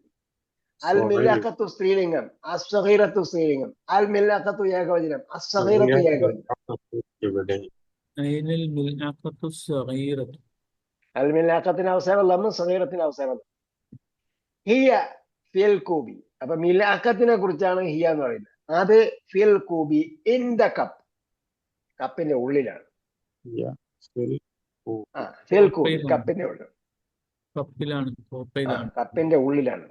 അൽ മിൽഅഖത്തു സ്ത്രീലിംഗം, അസ്സഗീറത്തു സ്ത്രീലിംഗം. അൽ മിൽഅഖത്തു ഏകവചനം, അസ്സഗീറത്തു ഏകവചനം. അൽ മിൽഅഖത്തിന് അവസാനം ലം, സഗീറത്തിന് അവസാനം. ഹിയ ഫിൽ കൂബി. അപ്പൊ മിൽഅഖത്തിനെ കുറിച്ചാണ് ഹിയ എന്ന് പറയുന്നത്. അത് ഫിൽ കൂബി, ഇൻ ദ കപ്പ്, കപ്പിന്റെ ഉള്ളിലാണ്. ഫിൽ കൂബി, കപ്പിന്റെ ഉള്ളിൽ, കപ്പിന്റെ ഉള്ളിലാണ്.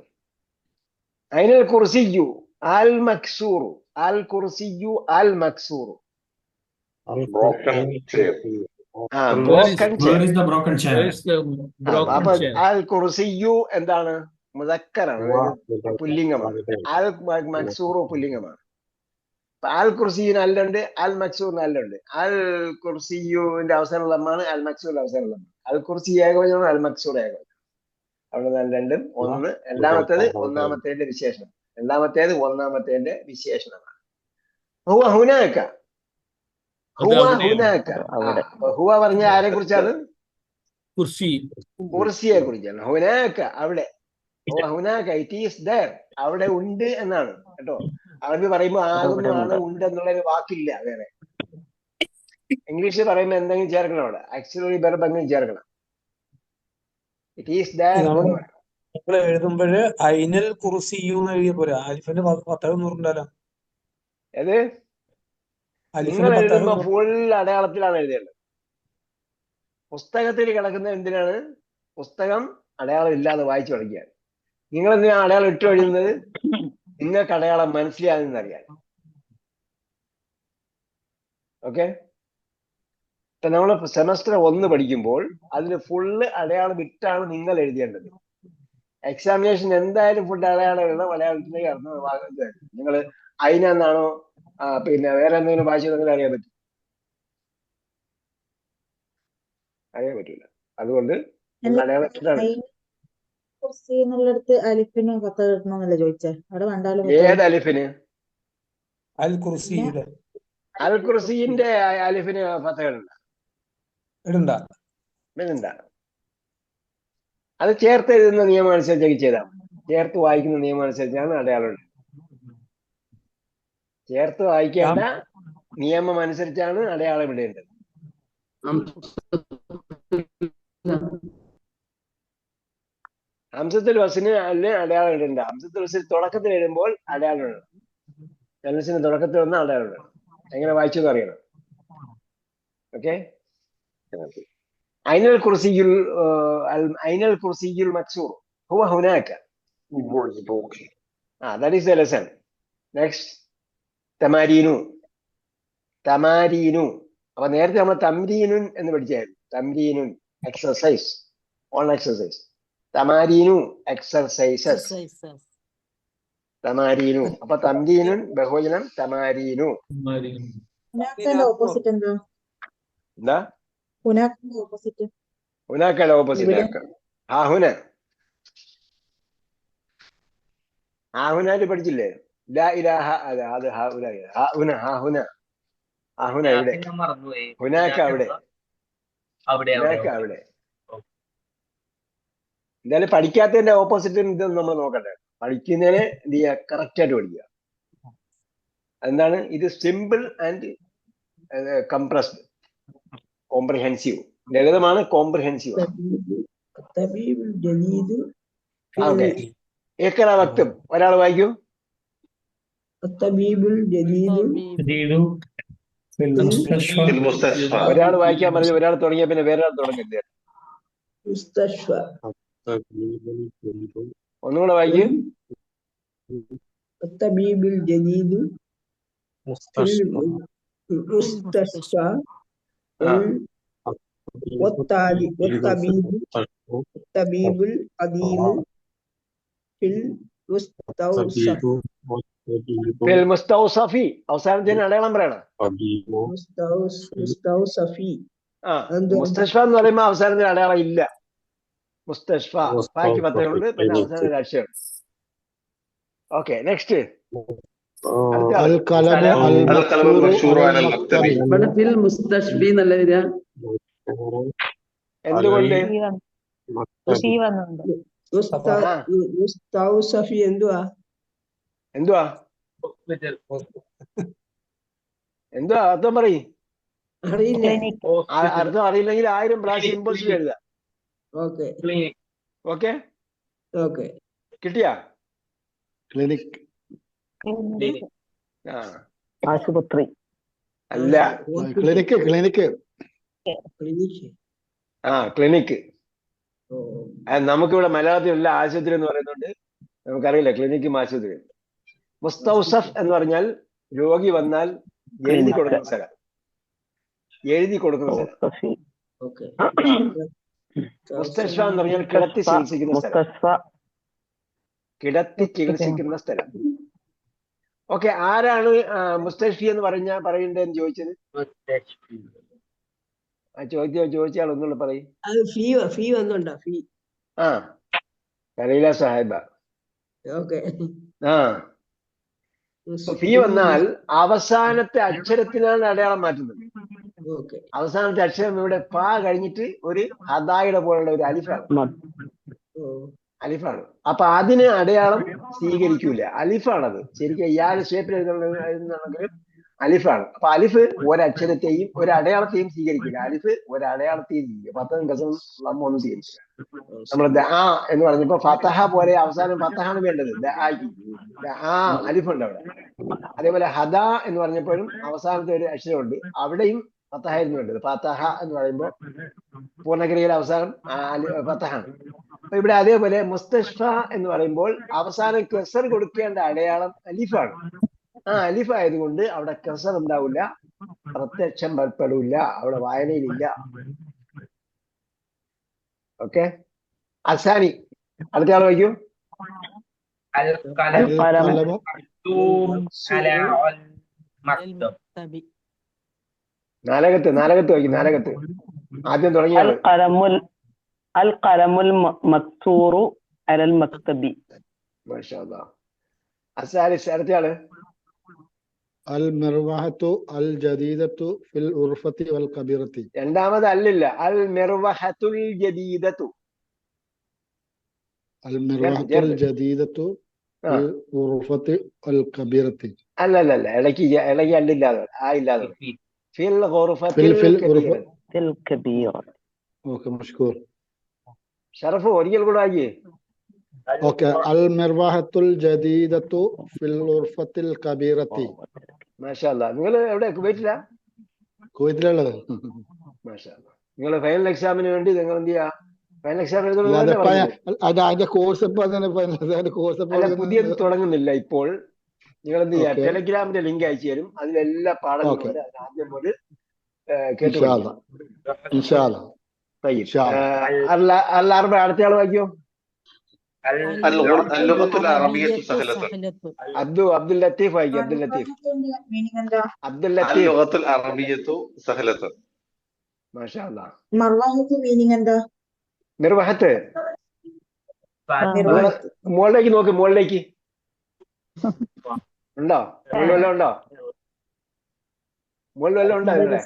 അയിനൽ കുർസിയു അൽ മക്സൂറു, അൽ കുർസിയു അൽ മക്സൂറു. Broken chair. Broken Where is the broken chair? അപ്പൊ അൽ കുർസിയു എന്താണ്? മുദക്കറാണ്, പുല്ലിംഗമാണ്. അൽ മക്സൂറു പുല്ലിംഗമാണ്. അൽ കുർസിയുന് അല്ലുണ്ട്, അൽ മക്സൂറിന് അല്ലുണ്ട്. അൽ കുർസിയുവിന്റെ അവസാനം ലമ്മാണ്, അൽ മക്സൂറിന്റെ അവസാനം ലമ്മാണ്. അൽ കുർസി ഏകവചനമാണ്, അൽ മക്സൂർ ഏകവചനം. അവിടെ രണ്ടും ഒന്ന്. രണ്ടാമത്തേത് ഒന്നാമത്തേന്റെ വിശേഷണം, രണ്ടാമത്തേത് ഒന്നാമത്തേന്റെ വിശേഷണമാണ്. ഹുവ ഹുനാക, ഹുവ ഹുനാക. ഹുവ പറഞ്ഞ ആരെ കുറിച്ചാണ്? കുർസിയെ കുറിച്ചാണ്. ഹുനാക അവിടെ, ഹുനാക ഇറ്റ് ഈസ് ദർ, അവിടെ ഉണ്ട് എന്നാണ് കേട്ടോ. അറബി പറയുമ്പോ ആകുന്നതാണ്, ഉണ്ട് എന്നുള്ളൊരു വാക്കില്ല വേറെ. ഇംഗ്ലീഷിൽ പറയുമ്പോ എന്തെങ്കിലും ചേർക്കണം, അവിടെ ആക്സിലറി വെർബ് എന്തെങ്കിലും ചേർക്കണം. It is there. നമ്മൾ എഴുതുമ്പോഴ് ഐനൽ കുർസിയു എന്ന് എഴുതിയ പോലെ അലിഫിന്റെ പത്തകം നൂറുണ്ടല്ലോ. ഏത്? നിങ്ങൾ എഴുതുമ്പോ ഫുൾ അടയാളത്തിലാണ് എഴുതേണ്ടത്. പുസ്തകത്തിൽ കിടക്കുന്ന എന്തിനാണ്? പുസ്തകം അടയാളം ഇല്ലാതെ വായിച്ചു പഠിക്കുകയാണ്. നിങ്ങൾ എന്തിനാണ് അടയാളം ഇട്ട് എഴുതുന്നത്? നിങ്ങൾക്ക് അടയാളം മനസ്സിലാകുന്നറിയാൻ. ഓക്കെ. ഇപ്പൊ നമ്മൾ സെമസ്റ്റർ 1 പഠിക്കുമ്പോൾ അതിന് ഫുള്ള് അടയാളം ഇട്ടാണ് നിങ്ങൾ എഴുതേണ്ടത്. എക്സാമിനേഷൻ എന്തായാലും ഫുഡ് അടയാളം എഴുതണം, മലയാളത്തിലേക്ക് അർത്ഥം. നിങ്ങൾ അതിനാണോ പിന്നെ വേറെ എന്തെങ്കിലും ഭാഷ നിങ്ങൾ അറിയാൻ പറ്റും? അറിയാൻ പറ്റൂല. അതുകൊണ്ട് അടയാളം ഇട്ടാണ്. അലിഫിന് പത്ത് കിട്ടണമെന്നല്ലേ ചോദിച്ചേ? അവിടെ കണ്ടാലും ഏത് അലിഫിന്? അൽ കുർസിയുടെ. അൽ കുർസിന്റെ അലിഫിന് പത്തകളുണ്ട്, ഇടണ്ട. അത് ചേർത്ത് എഴുതുന്ന നിയമം അനുസരിച്ച് ചെയ്താൽ, ചേർത്ത് വായിക്കുന്ന നിയമം അനുസരിച്ചാണ് അടയാളം. ചേർത്ത് വായിക്കേണ്ട നിയമം അനുസരിച്ചാണ് അടയാളം ഇടേണ്ടത്. ഹംസത്തുൽ വസ്ലിന് അല്ലെ അടയാളം ഇടേണ്ട. ഹംസത്തുൽ വസ്ൽ തുടക്കത്തിൽ എഴുതുമ്പോൾ അടയാളം ഇടണം. ജലസിന് തുടക്കത്തിൽ വന്ന അടയാളം ഇടണം. എങ്ങനെ വായിച്ചു എന്ന് അറിയണം. Okay. ഐനൽ കുർസിയുൽ ഐനൽ കുർസിയുൽ Maksoor Hua ഹുനാക. that is the lesson. Next, തമാരീനു. തമാരീനു. അപ്പൊ നേരത്തെ നമ്മൾ തംരീനുൻ എന്ന് പഠിച്ചായിരുന്നു. തംരീനുൻ. exercise. On exercise. Tamarinu, exercises. Tamarinu. Apa tamdinun, ബഹുവചനം tamarinu. ഹുനാക്കന്റെ ഓപ്പോസിറ്റ് എന്താ? എന്താ? ഹുനാക്കന്റെ ഓപ്പോസിറ്റ് ഹുനാക്കയുടെ ഓപ്പോസിറ്റ് ഇവിടെ ആക്കാം. ഹാഹുന. ഹാഹുനായിട്ട് പഠിച്ചില്ലേ? ലാ ഇലാഹ അത് ഹാഹുന. ഹാഹുന ഹാഹുന ഹാഹുന ഇവിടെ. ഹുനാക്ക അവിടെ. ഹുനാക്ക അവിടെ. എന്തായാലും പഠിക്കാത്തതിന്റെ ഓപ്പോസിറ്റ് ഇതൊന്നും നമ്മൾ നോക്കട്ടെ. പഠിക്കുന്നതിനെ എന്ത് ചെയ്യുക? കറക്റ്റ് ആയിട്ട് പഠിക്കുക. എന്താണ് ഇത്? Simple and compressed, comprehensive. ലളിതമാണ്, കോംപ്രിഹെൻസീവ് ആണ്. ഓക്കെ. ഏക്കറ വക്തും ഒരാൾ വായിക്കൂ. ഒരാൾ വായിക്കാൻ പറഞ്ഞു, ഒരാൾ തുടങ്ങിയ പിന്നെ വേറെ ആൾ തുടങ്ങില്ല. ഒന്നുകൂടെ വായിക്കൂ. മുസ്തൗസഫി അവസാനത്തിന് അടയാളം പറയണം. മുസ്തഷ്ഫ എന്ന് പറയുമ്പോ അവസാനത്തിന് അടയാളം ഇല്ല. മുസ്തഷ്ഫ ബാക്കി പത്രങ്ങളുണ്ട്, പിന്നെ അവസാന അക്ഷരം. Okay, next. എന്തുകൊണ്ട്? എന്തുവാ എന്തുവാ അർത്ഥം പറയും? അർത്ഥം അറിയില്ലെങ്കിൽ 1000 പ്രാവശ്യം ഇമ്പോസിബിൾ എഴുതാം. ഓക്കെ, കിട്ടിയാ? ക്ലിനിക് ആശുപത്രി അല്ല, ക്ലിനിക് ക്ലിനിക്ക്. നമുക്കിവിടെ മലയാളത്തിലുള്ള ആശുപത്രി എന്ന് പറയുന്നുണ്ട്, നമുക്കറിയില്ല ക്ലിനിക്കും ആശുപത്രി. മുസ്തൗസഫ് എന്ന് പറഞ്ഞാൽ രോഗി വന്നാൽ എഴുതി കൊടുക്കുന്ന സ്ഥലം. മുസ്തഷ്ഫ എന്ന് പറഞ്ഞാൽ കിടത്തി ചികിത്സിക്കുന്ന സ്ഥലം. ഓക്കെ, ആരാണ് മുസ്തഷ്ഫി എന്ന് പറയേണ്ടതെന്ന് ചോദിച്ചത്? ചോദിച്ചാൽ ഒന്നുകൂടെ പറയും. കലീല സാഹിബ. ഫീ വന്നാൽ അവസാനത്തെ അക്ഷരത്തിനാണ് അടയാളം മാറ്റുന്നത്. അവസാനത്തെ അക്ഷരം ഇവിടെ പാ കഴിഞ്ഞിട്ട് ഒരു ഹദായുടെ പോലുള്ള ഒരു അലിഫാണ്. അപ്പൊ അതിന് അടയാളം സ്വീകരിക്കൂല. അലിഫാണത്. ശരിക്കും ഇയാൾ ഷേപ്പിൽ എഴുതുന്നുണ്ടെങ്കിൽ അലിഫാണ്. അപ്പൊ അലിഫ് ഒരക്ഷരത്തെയും ഒരടയാളത്തെയും സ്വീകരിക്കില്ല. അലിഫ് ഒരടയാളത്തെയും സ്വീകരിക്കുക. ഫത്തഹും കസറും ഒന്നും സ്വീകരിക്കില്ല. നമ്മൾ ദ ആ എന്ന് പറഞ്ഞപ്പോ ഫതഹ പോലെ അവസാനം ഫതഹാണ് വേണ്ടത്. അലിഫുണ്ട് അവിടെ. അതേപോലെ ഹദ എന്ന് പറഞ്ഞപ്പോഴും അവസാനത്തെ ഒരു അക്ഷരമുണ്ട്, അവിടെയും ഫതഹായിരുന്നു വേണ്ടത്. ഫതഹ എന്ന് പറയുമ്പോൾ പൂർണ്ണക്രിയയിൽ അവസാനം ഫതഹാണ്. അപ്പൊ ഇവിടെ അതേപോലെ മുസ്തഷ്ഫ എന്ന് പറയുമ്പോൾ അവസാനം കസർ കൊടുക്കേണ്ട അടയാളം അലിഫാണ്. അലിഫ് ആയതുകൊണ്ട് അവിടെ കസർ ഉണ്ടാവില്ല, പ്രത്യക്ഷം പെടില്ല, അവിടെ വായനയിലില്ല. ഓക്കെ, അസാനി അടുത്ത ആൾ വായിക്കൂ. നാലകത്ത് വായിക്കും. നാലകത്ത് ആദ്യം തുടങ്ങിയ മാഷാ അല്ലാഹ്. അസാലിസ് അടുത്ത ആള്. രണ്ടാമത് അല്ലില്ല. അൽ മിർവഹത്തുൽ ജദീദത്തു. അല്ല, ഇടയ്ക്ക് അല്ലില്ലാതെ ഇല്ലാതെ. ഫിൽ ഗുർഫത്തിൽ ഷറഫ് ഒരിക്കൽ കൂടെ ആക്കിയേ. ഓക്കെ, അൽ മിർവഹത്തുൽ ജദീദത്തു ഫിൽ ഗുർഫത്തിൽ കബീറത്തി. മാഷാ അല്ലാഹ്. നിങ്ങൾ എവിടെ? കുവൈത്തിലുള്ളത്. മാഷാ അല്ലാഹ്. നിങ്ങൾ ഫൈനൽ എക്സാമിന് വേണ്ടി നിങ്ങൾ എന്ത് ചെയ്യാ? ഫൈനൽ എക്സാം പുതിയത് തുടങ്ങുന്നില്ല ഇപ്പോൾ. നിങ്ങൾ എന്ത് ചെയ്യാ? ടെലഗ്രാമിന്റെ ലിങ്ക് അയച്ചു തരും. അതിലെല്ലാ പാഠങ്ങളും ആദ്യം മുതൽ കേട്ടു. طيب ഷാ الأربعة അടുത്ത ആൾ വായിക്കോ. اللغة العربية سهلة. അബ്ദുൽ ലത്തീഫ് വായിക്കും. അബ്ദുൽ ലത്തീഫ്. മീനിങ് എന്താ? അബ്ദുൽ ലത്തീഫ്. اللغة العربية سهلة. മാഷാ അല്ലാഹ്. മർവാഹത്ത് മീനിങ് എന്താ? മിർവഹത്ത്. നിർവാഹത്ത്. മുകളിലേക്ക് നോക്ക്, മുകളിലേക്ക് ഉണ്ടോ? മുകളിൽ വല്ലതും ഉണ്ടോ? മുകളിൽ വല്ലതും ഉണ്ടോ? ഇവിടെ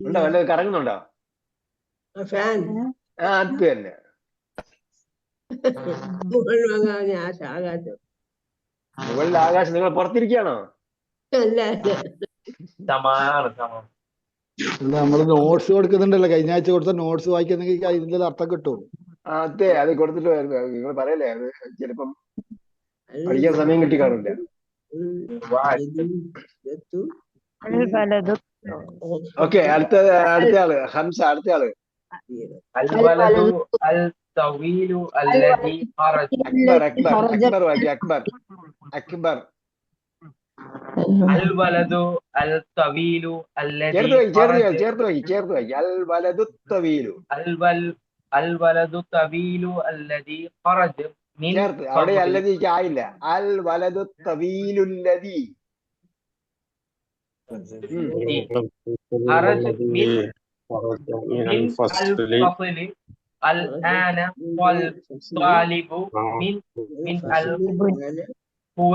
ഉണ്ടോ? വല്ലതും കറങ്ങുന്നുണ്ടോ? ആ അത് തന്നെ. മുകളിൽ ആകാശം. നിങ്ങൾ പുറത്തിരിക്കുകയാണോ? നമ്മള് നോട്ട്സ് കൊടുക്കുന്നുണ്ടല്ലോ, കഴിഞ്ഞ ആഴ്ച കൊടുത്ത നോട്ട്സ് വായിക്കുന്നെങ്കിൽ ഇതിന്റെ അർത്ഥം കിട്ടും. അതെ, അത് കൊടുത്തിട്ട് വരുന്നു. നിങ്ങൾ പറയല്ലേ, അത് ചിലപ്പം പഠിക്കാൻ സമയം കിട്ടി കാണില്ല. ഓക്കെ, അടുത്ത ആള് ഹംസ. അടുത്ത ആള് അക്ബർ. വായിക്കും. അക്ബർ. ചേർത്ത് വായിക്കും. അൽ വലദു തവീലു. ചേർത്ത്. അവിടെ അല്ലതിക്ക് ആയില്ല. അൽ വലദു തവീലുല്ലദി.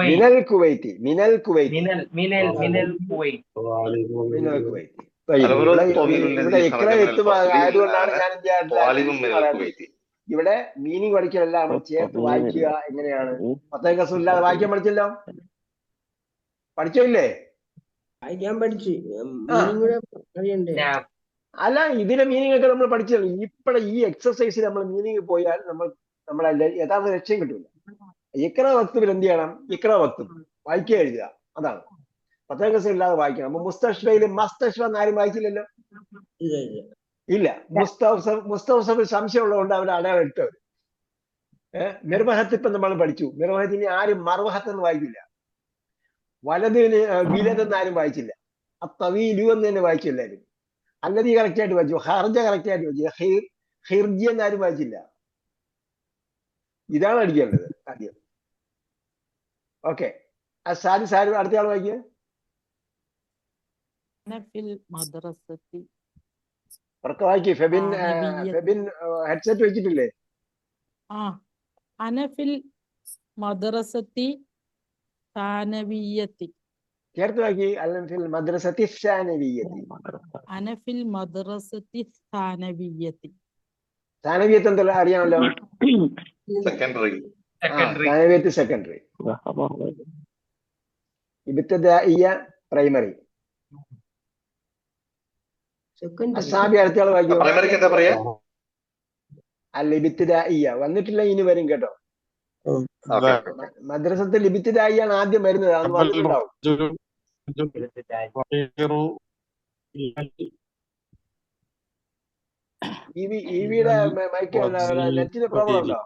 മിനൽ കുവൈത്തി. ഇവിടെ ഇക്ര ആയതുകൊണ്ടാണ് ഞാൻ ഇവിടെ മീനിങ് പഠിക്കലല്ല, നമ്മൾ ചേർത്ത് വായിക്കുക. എങ്ങനെയാണ്? 10 ക്ലാസ് ഇല്ലാതെ വായിക്കാൻ പഠിച്ചല്ലോ. പഠിച്ചോ ഇല്ലേ? അല്ല, ഇതിന്റെ മീനിങ് ഒക്കെ നമ്മൾ പഠിച്ചല്ലോ. ഇപ്പഴ ഈ എക്സസൈസിൽ നമ്മൾ മീനിങ് പോയാൽ നമ്മളെ യഥാർത്ഥ ലക്ഷ്യം കിട്ടില്ല. ഇക്ര വക്തുവിൽ എന്ത് ചെയ്യണം? ഇക്ര വക്തും വായിക്കുക, എഴുതുക. അതാണ് 10 ക്ലാസ് ഇല്ലാതെ വായിക്കണം. അപ്പൊ മുസ്തഷ്ഫയിൽ മസ്തഷ്ഫ എന്നാരും വായിച്ചില്ലല്ലോ. ഇല്ല. മുസ്തഫിൽ സംശയം ഉള്ളതുകൊണ്ട് അവർ അടയാളം ഇട്ടവർ. മിർവഹത്ത് ഇപ്പം നമ്മൾ പഠിച്ചു. മിർവഹത്തിന് ആരും മർവഹത്ത് എന്ന് വായിക്കില്ല. വലതിന് വിലത് എന്നാരും വായിച്ചില്ല. ആ തവീലു എന്ന് തന്നെ വായിച്ചു എല്ലാവരും. അല്ലതി കറക്റ്റ് ആയിട്ട് വായിച്ചു. ഹർജ കറക്റ്റ് ആയിട്ട് വായിച്ചു. ഹിർജി എന്നാരും വായിച്ചില്ല. ഇതാണ് അടിക്കേണ്ടത് ആദ്യം. ഓക്കെ, സാരി അടുത്ത ആൾ വായിക്കുക. ഉറക്കെ വായിക്കേ. ഫെബിൻ ഹെഡ്സെറ്റ് വെച്ചിട്ടില്ലേ? അനഫിൽ മദ്രസത്തി സാനവിയ്യത്തി. ചേർത്ത് വായിക്കേ. അനഫിൽ മദ്രസത്തി സാനവിയ്യത്തി. അനഫിൽ മദ്രസത്തി സാനവിയ്യത്തി. സാനവിയത്ത് എന്തല്ല അറിയാമല്ലോ. സെക്കൻഡറി. സാനവിയത്ത് സെക്കൻഡറി. ഇബ്തിദാഇയ്യ പ്രൈമറി. അസ്സാബി അടുത്ത ആൾ വായിക്കോ. പ്രൈമറിക്ക് എന്താ പറയാ? അല്ല, ഇബ്തിദാഇയ്യ വന്നിട്ടില്ല, ഇനി വരും കേട്ടോ. മദ്രസത്തിൽ ഇബ്തിദാഇയ്യാണ് ആദ്യം വരുന്നത്. അന്ന് വന്നിട്ടുണ്ടാവും. ഈവിയുടെ മൈക്ക് നെറ്റിന് പ്രോബ്ലം ഉണ്ടോ?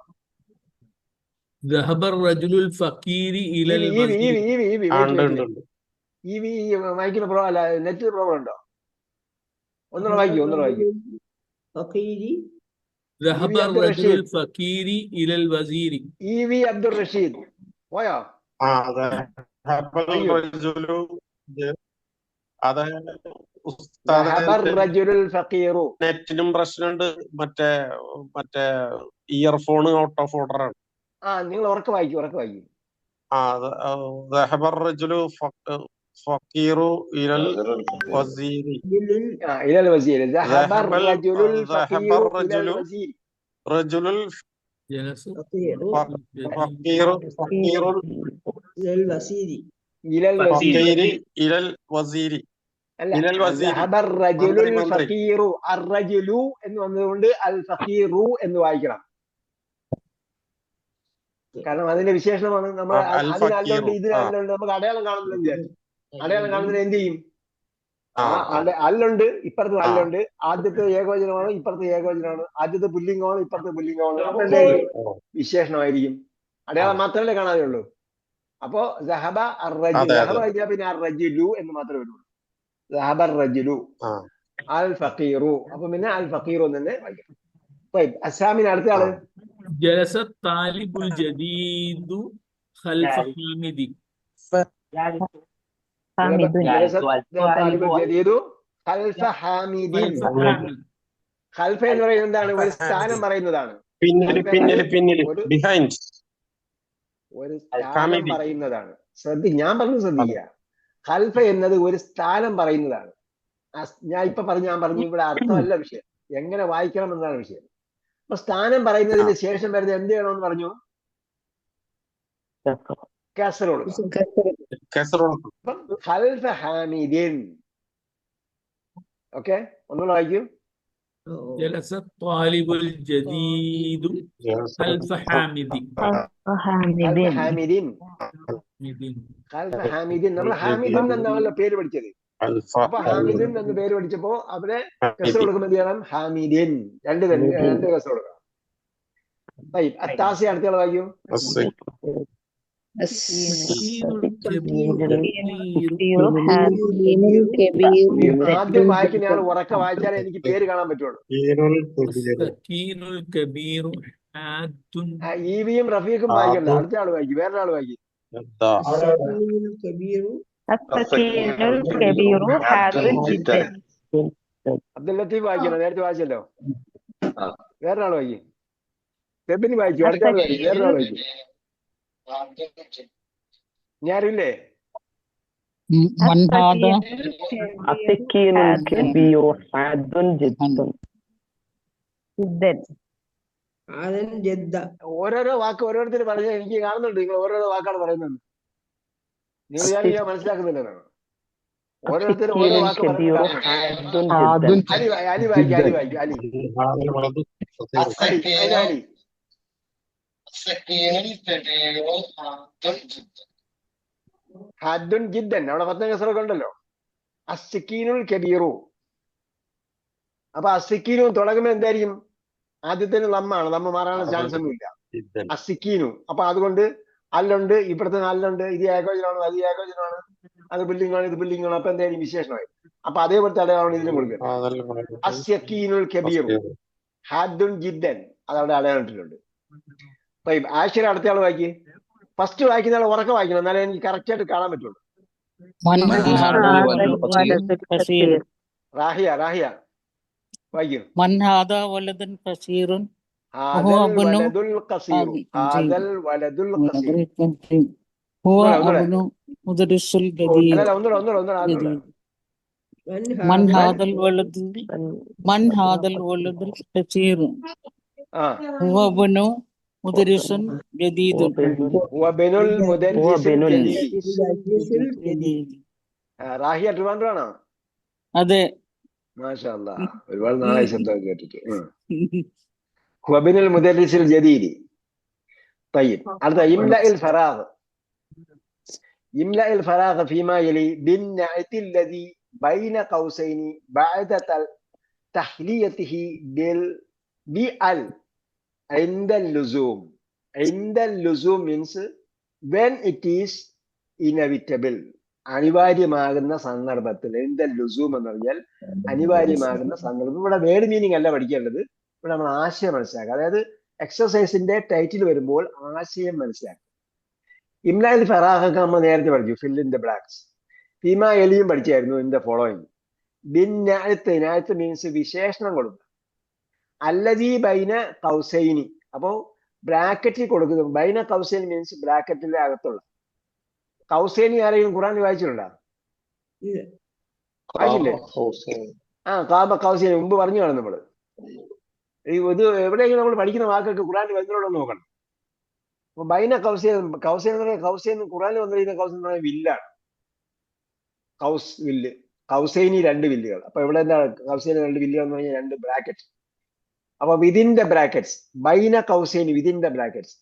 മൈക്കിന് പ്രോബ്ലം അല്ല, നെറ്റിന് പ്രോബ്ലം ഉണ്ടോ? ഒന്നുകൂടെ വായിക്കൂ. അബ്ദുൾ റഷീദ് പോയോ? നെറ്റിനും പ്രശ്നമുണ്ട്. മറ്റേ ഇയർഫോൺ ഔട്ട് ഓഫ് ഓർഡർ ആണ്. നിങ്ങൾ ഉറക്കെ വായിക്കൂ. ഫക്കീറു ഇലൽ വസീരി. റജുലുൽ ഫക്കീരി ഇലൽ വസീരി. അർറജുലു എന്ന് വന്നതുകൊണ്ട് അൽ ഫഖീറു എന്ന് വായിക്കണം. കാരണം അതിന്റെ വിശേഷണമാണ്. നമ്മൾ അതിനല്ലോണ്ട് ഇതിനല്ലോണ്ട് നമുക്ക് അടയാളം കാണുന്നില്ല വിചാരിച്ചു. അടയാളം കാണുന്നതിന് എന്ത് ചെയ്യും? അല്ലുണ്ട്, ഇപ്പുറത്ത് അല്ലുണ്ട്. ആദ്യത്തെ ഏകവചനമാണ്, ഇപ്പുറത്തെ ഏകവചനമാണ്. ആദ്യത്തെ പുല്ലിംഗമാണ്, ഇപ്പുറത്തെ പുല്ലിംഗമാണ്. വിശേഷണമായിരിക്കും. അടയാളം മാത്രമല്ലേ കാണാതെ ഉള്ളൂ. അപ്പോ സഹബ അർറജുലു. സഹബ കഴിഞ്ഞാൽ പിന്നെ അർറജുലു എന്ന് മാത്രമേ വരുള്ളൂ. സഹബ അർറജുലു. അൽ ഫഖീറു. അപ്പൊ പിന്നെ അൽ ഫഖീറു എന്ന് തന്നെ വായിക്കണം. അസാമിന് അടുത്ത ആള് ജലസ താലിബുൽ ജദീദു ഖൽഫ ഹാമിദി. ഖൽഫ എന്ന് പറയുന്നത് എന്താണ്? ഒരു സ്ഥാനം പറയുന്നതാണ്. ബിഹൈൻഡ് ഒരു സ്ഥാനം പറയുന്നതാണ്. ഞാൻ പറഞ്ഞു ശ്രദ്ധിക്കുക. ഖൽഫ എന്നത് ഒരു സ്ഥാനം പറയുന്നതാണ്. ഞാൻ പറഞ്ഞു ഇവിടെ അർത്ഥമല്ല വിഷയം, എങ്ങനെ വായിക്കണം എന്നതാണ് വിഷയം. അപ്പൊ സ്ഥാനം പറയുന്നതിന് ശേഷം വരുന്നത് എന്ത് ചെയ്യണമെന്ന് പറഞ്ഞു? കസർ കൊടുക്കണം. അപ്പം ഖൽഫ ഹാമിദിൻ. ഓക്കെ, ഒന്നുകൂടെ വായിക്കൂ. ജലസ താലിബുൽ ജദീദു ഖൽഫ ഹാമിദി. ഹാമിദിൻ. ഖൽഫ ഹാമിദിൻ. നമ്മൾ ഹാമിദിൻ എന്നാണല്ലോ പേര് പഠിച്ചത്. അപ്പൊ ഹാമിദിൻ എന്ന് പേര് പഠിച്ചപ്പോ അവിടെ കസർ കൊടുക്കുമ്പോൾ എന്ത് ചെയ്യണം? ഹാമിദിൻ. രണ്ട് കസർ കൊടുക്കണം. അത്താസി അടുത്തയാൾ വായിക്കൂ. ആദ്യം വായിക്കുന്ന ആൾ ഉറക്കെ വായിച്ചാലേ എനിക്ക് പേര് കാണാൻ പറ്റുള്ളൂ. ഈവിയും റഫീഖും വായിക്കണ്ട. അടുത്ത ആൾ വായിക്കും, വേറൊരാൾ വായിക്കും. അബ്ദുൽ ലത്തീഫ് വായിക്കണം, നേരത്തെ വായിച്ചല്ലോ. വേറൊരാൾ വായിക്കും. ഫെബിന് വായിക്കും. അടുത്ത ആൾ വായിക്കും, വേറൊരാൾ വായിക്കും. ഞാനില്ലേ? ഓരോരോ വാക്ക് ഓരോരുത്തർ പറഞ്ഞ എനിക്ക് കാണുന്നുണ്ട്. നിങ്ങൾ ഓരോരോ വാക്കാണ് പറയുന്നത്. നിങ്ങൾ ഞാൻ മനസ്സിലാക്കുന്നില്ലെന്നാണ്. ഓരോരുത്തർ ഓരോ വാക്ക് പറയുന്നത്. അലി വായിക്കും. അലി ഹദ്ദുൻ ജിദ്ദൻ. അവിടെ 10 കസറൊക്കെ ഉണ്ടല്ലോ. അസ്സക്കീനുൽ കബീറു. അപ്പൊ അസ്സക്കീനു തുടങ്ങുമ്പോൾ എന്തായിരിക്കും? ആദ്യത്തിന് ലമ്മാണ്. ലമ്മ മാറാനുള്ള ചാൻസ് ഒന്നുമില്ല. അസ്സക്കീനു. അപ്പൊ അതുകൊണ്ട് അല്ലുണ്ട്, ഇപ്പുറത്തെ അല്ലുണ്ട്. ഇത് ഏകോചനമാണ്, അത് ഏകോചനമാണ്, അത് ബിൽഡിംഗ് ആണ്, ഇത് ബിൽഡിംഗ് ആണ്. അപ്പൊ എന്തായാലും വിശേഷമായി. അപ്പൊ അതേപോലത്തെ അടയാളമാണ് ഇതിനും കൊടുക്കുന്നത്. അസ്സക്കീനുൽ കബീറു ഹദ്ദുൻ ജിദ്ദൻ. അതവിടെ അടയാളിട്ടുണ്ട്. ആശിര അടുത്ത ആൾ വായിക്കും. ഫസ്റ്റ് വായിക്കുന്ന ആൾ ഉറക്കെ വായിക്കണം, എന്നാലേ എനിക്ക് കറക്റ്റ് ആയിട്ട് കാണാൻ പറ്റുള്ളൂ. റാഹിയ വായിക്കും. മുദരിസുൻ ജദീദുൻ. വബനുൽ മുദരിസിൽ ജദീദ്. റാഹിയ ട്രിവാൻഡ്രാണോ? അതെ. മാഷാ അല്ലാഹ്, ഒരുപാട് നാളായി ശബ്ദം കേട്ടിട്ട്. വബനുൽ മുദരിസിൽ ജദീദ്. طيب അടുത്ത ഇംലഇൽ ഫറാഗ്. ഇംലഇൽ ഫറാഗ് ഫീമാ യലി ബിന്നഅതി الذي بين قوسين بعد تحليته بال عند اللزوم. عند اللزوم means when it is inevitable. അനിവാര്യമാകുന്ന സന്ദർഭത്തിൽ. عند اللزوم എന്ന് പറഞ്ഞാൽ അനിവാര്യമാകുന്ന സന്ദർഭം. ഇവിടെ വേർഡ് മീനിങ് അല്ല പഠിക്കേണ്ടത്, ഇവിടെ നമ്മൾ ആശയം മനസ്സിലാക്കുക. അതായത് എക്സസൈസിന്റെ ടൈറ്റിൽ വരുമ്പോൾ ആശയം മനസ്സിലാക്കുക. ഇംലഇൽ ഫറാഖൊക്കെ നമ്മൾ നേരത്തെ പഠിച്ചു. Fill in the blanks. ഫീമാ യലിയും പഠിച്ചായിരുന്നു. In the following. ബിന്നഅത്ത് മീൻസ് വിശേഷണം കൊടുക്കുക. അല്ലദീ ബൈന കൗസൈനി. അപ്പോ ബ്രാക്കറ്റിൽ കൊടുക്കുന്നത്. ബൈന കൗസൈനി മീൻസ് ബ്രാക്കറ്റിന്റെ അകത്തുള്ള. കൗസൈനി ആരെങ്കിലും ഖുറാനിൽ വായിച്ചിട്ടുണ്ടോ? വായിച്ചില്ലേ? കാബ കൗസൈനി മുമ്പ് പറഞ്ഞു കാണും നമ്മള്. ഇത് എവിടെയെങ്കിലും നമ്മൾ പഠിക്കുന്ന വാക്കൊക്കെ ഖുറാനിൽ വരുന്നതോടെ നോക്കണം. അപ്പൊ ബൈന കൗസൈൻ. കൗസൈൻ എന്ന് പറഞ്ഞാൽ കൗസൈൻ ഖുറാനിൽ വന്നിരിക്കുന്ന കൗസൈൻ എന്ന് പറഞ്ഞാൽ വില്ലാണ്. കൗസ് വില്ല്. കൗസൈനി 2 വില്ലുകൾ. അപ്പൊ ഇവിടെ എന്താണ്? കൗസൈനി 2 വില്ലുകൾ എന്ന് പറഞ്ഞാൽ 2 ബ്രാക്കറ്റ്. അപ്പൊ വിതിൻ ദ ബ്രാക്കറ്റ്സ്. ബൈന കൗസൈനി വിതിൻ ദ ബ്രാക്കറ്റ്സ്.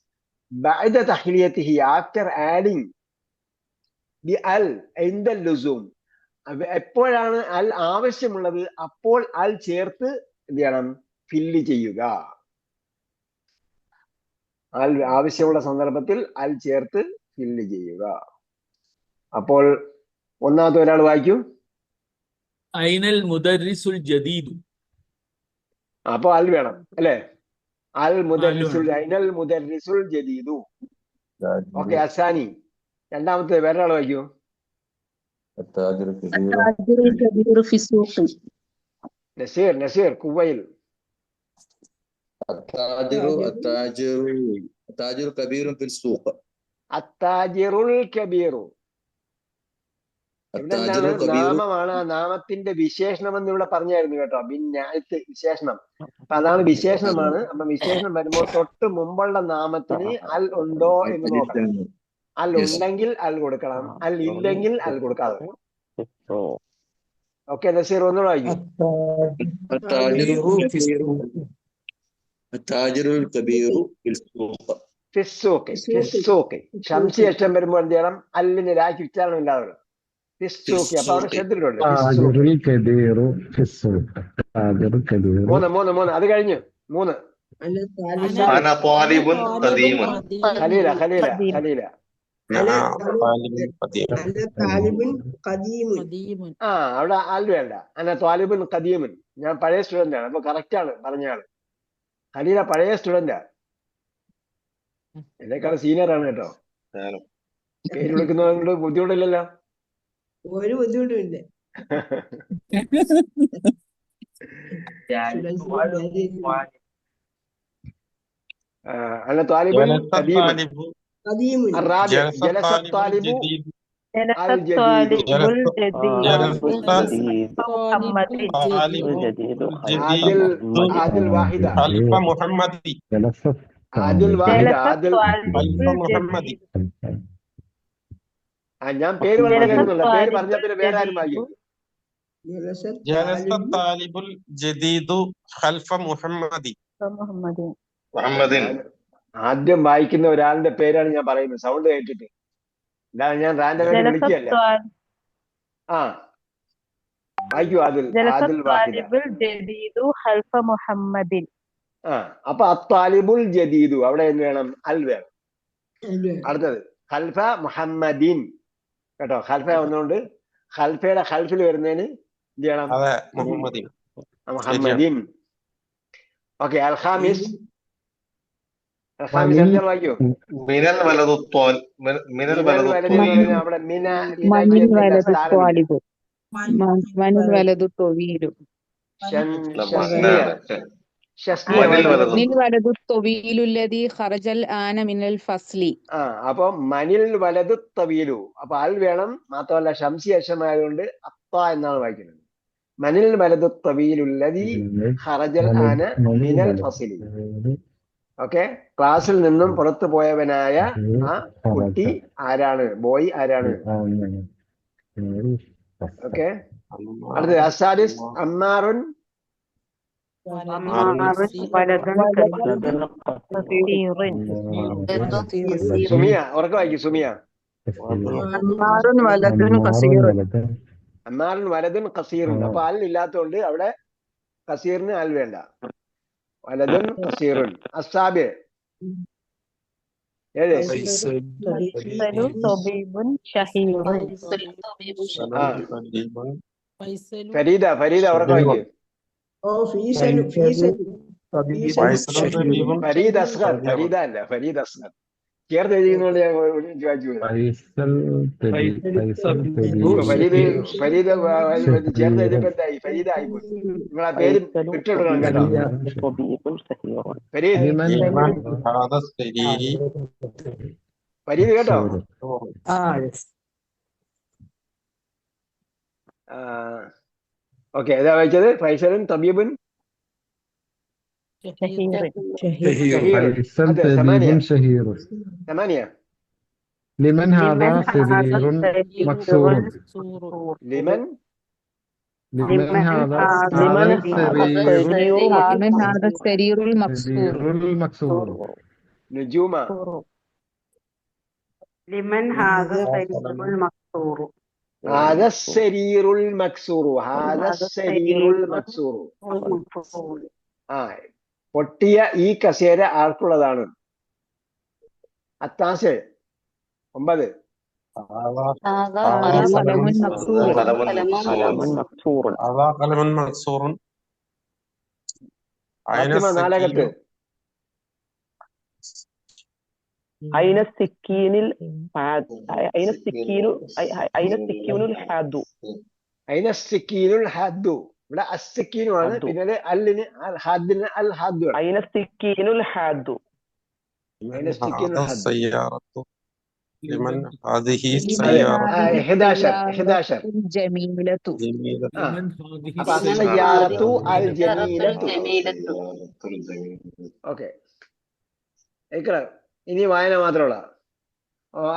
ബഅദ തഹ്ലിയതിഹി ആഫ്റ്റർ ആഡിങ് ദി അൽ ഇൻദ ലുസൂം. എപ്പോഴാണ് അൽ ആവശ്യമുള്ളത് അപ്പോൾ അൽ ചേർത്ത് എന്ത് ചെയ്യണം? ഫില്ല് ചെയ്യുക. അൽ ആവശ്യമുള്ള സന്ദർഭത്തിൽ അൽ ചേർത്ത് ഫില്ല് ചെയ്യുക. അപ്പോൾ ഒന്നാമത്തെ ഒരാൾ വായിക്കും. ഐനൽ മുദർരിസുൽ ജദീദു. അപ്പൊ അൽ വേണം അല്ലേ? അൽ മുദർരിസുൽ വേണം. ഐനൽ മുദർരിസുൽ ജദീദു. ഓക്കെ, അസാനി രണ്ടാമത്തെ വേറെ ആൾ വായിക്കൂ. التاجر الكبير في السوق. നസീർ കുവൈൽ. التاجر كبير في السوق. അത്താജിറുൽ കബീറു. ഇവിടെ എന്താണ്? നാമമാണ്. ആ നാമത്തിന്റെ വിശേഷണം എന്ന് ഇവിടെ പറഞ്ഞായിരുന്നു കേട്ടോ. ബിന്നായത്ത് വിശേഷണം. അപ്പൊ അതാണ് വിശേഷണമാണ്. അപ്പൊ വിശേഷണം വരുമ്പോൾ തൊട്ട് മുമ്പുള്ള നാമത്തിന് അൽ ഉണ്ടോ എന്ന് നോക്കണം. അൽ ഉണ്ടെങ്കിൽ അൽ കൊടുക്കണം, അൽ ഇല്ലെങ്കിൽ അൽ കൊടുക്കാതെ. ഓക്കെ, നസീർ ഒന്നുകൂടെ വായിക്കും. التاجر الكبير في السوق. ഫിസ്സൂക്ക്. ഷംസി അക്ഷരം വരുമ്പോൾ എന്ത് ചെയ്യണം? അല്ലിന് രാജ് ഉച്ചാരണം ഇല്ലാതെ വരും. ഫിസ്സൂക്ക്. അപ്പൊ അവിടെ ശ്രദ്ധിച്ചിട്ടുണ്ട്. മൂന്ന് അത് കഴിഞ്ഞു. 3. أنا طالب قديم. ഖലീല. ആ, അവിടെ അൽ വേണ്ട. അന ത്വാലിബുൻ ഖദീമുൻ. ഞാൻ പഴയ സ്റ്റുഡന്റ് ആണ്. അപ്പൊ കറക്റ്റ് ആണ് പറഞ്ഞയാള്. ഖലീല പഴയ സ്റ്റുഡന്റാ. എന്നെക്കാളും സീനിയർ ആണ് കേട്ടോ. പേര് വിളിക്കുന്നതുകൊണ്ട് ബുദ്ധിമുട്ടില്ലല്ലോ. ഒരു ബുദ്ധിമുട്ടുമില്ല. അന ത്വാലിബുൻ ഖദീമുൻ. ഖദീമുൻ. الرابع جلس الطالب عادل واحدة. ഞാൻ പേര് പറഞ്ഞില്ല. പേര് പറഞ്ഞ പിന്നെ വേറെ ആരും വായിക്കും. ആദ്യം വായിക്കുന്ന ഒരാളുടെ പേരാണ് ഞാൻ പറയുന്നത്, സൗണ്ട് കേട്ടിട്ട്. അല്ലാതെ ഞാൻ റാൻഡമായിട്ട് വിളിക്കുകയല്ല. ആ, വായിക്കൂ. ആദിൽ വാഹിദ. ആ, അപ്പൊ അത്താലിബുൽ ജദീദു അവിടെ എന്ത് വേണം? അൽ വേണം. അടുത്തത് ഖൽഫ മുഹമ്മദീൻ കേട്ടോ. ഖൽഫ വന്നുകൊണ്ട് ഖൽഫയുടെ ഖൽഫിൽ വരുന്നതിന് എന്ത് ചെയ്യണം? മുഹമ്മദീൻ. ഓക്കെ, അൽഖാമിസ് വായിക്കൂ. മിനൽ വലതു അവിടെ മിന അപ്പൊ മനിൽ വലതു തവീലു. അപ്പൊ അൽ വേണം. മാത്രമല്ല ഷംസി അക്ഷരമായതുകൊണ്ട് അത്ത എന്നാണ് വായിക്കുന്നത്. മനിൽ വലതു തവീലുല്ലദീ ഖറജൽ ആന മിനൽ ഫസ്ലി. ഓക്കെ, ക്ലാസ്സിൽ നിന്നും പുറത്തു പോയവനായ ആ കുട്ടി ആരാണ്? ബോയ് ആരാണ്? ഓക്കെ, അടുത്തത് അസാദിസ് അമ്മാറുൻ. സുമിയ ഉറക്കെ വായിക്കും. സുമിയ അമ്മാറുൻ വലതുൻ ഖസീറുൻ. അപ്പൊ അൽ ഇല്ലാത്തതുകൊണ്ട് അവിടെ ഖസീറിന് അൽ വേണ്ട. വലതുൻ ഖസീറുൻ. അസ്സാബിഅ് 7. ഫരീദ ഉറക്കെ വായിക്കും. ഫരീദ് അസ്ഗർ. ഫരീദ അല്ല, ഫരീദ് അസ്ഗർ. ചേർത്ത് എഴുതിയുന്നതുകൊണ്ട് ഞാൻ ചോദിച്ചു. ഫരീദ് ചേർത്ത് എഴുതിയപ്പോ എന്തായി? ഫരീദ ആയിപ്പോയി. നിങ്ങൾ ആ പേര് വിട്ടുകൊടുക്കണം കേട്ടോ. ഫരീദ് കേട്ടോ. ഓക്കെ, ഏതാ വായിച്ചത്? ഫൈസലുൻ തബീബുൻ ثمانية. لمن هذا سرير مكسور. لمن هذا السرير المكسور. نجوما. لمن هذا السرير المكسور. هذا السرير المكسور. هذا السرير المكسور. ആ, പൊട്ടിയ ഈ കസേര ആർക്കുള്ളതാണ്? അത്താസ് 9. കലമുൻ മക്സൂറുൻ കലമുൻ മക്സൂറുൻ ഫാത്തിമ നാലകത്ത് أين السكين أين السكين أين السكين الحاد അയിന സിക്കീനുൽ ഹാദ്ദു. ഇവിടെ അസ്സക്കീനുമാണ്, പിന്നെ അല്ലിന് ഹാദ്ദിന് അൽ ഹാദ്ദു. أين السكين الحاد അയിന സിക്കീനുൽ ഹാദ്ദു. സയ്യാറത്തു ലിമൻ ഹാദിഹി ലിമൻ സയ്യാറത്തു ഹാദിഹി 11 ജമീലത്തു. ആ അപ്പൊ അസ്സയ്യാറത്തു അൽ ജമീലത്തു. ഓക്കെ, ഇനി വായന മാത്രമുള്ള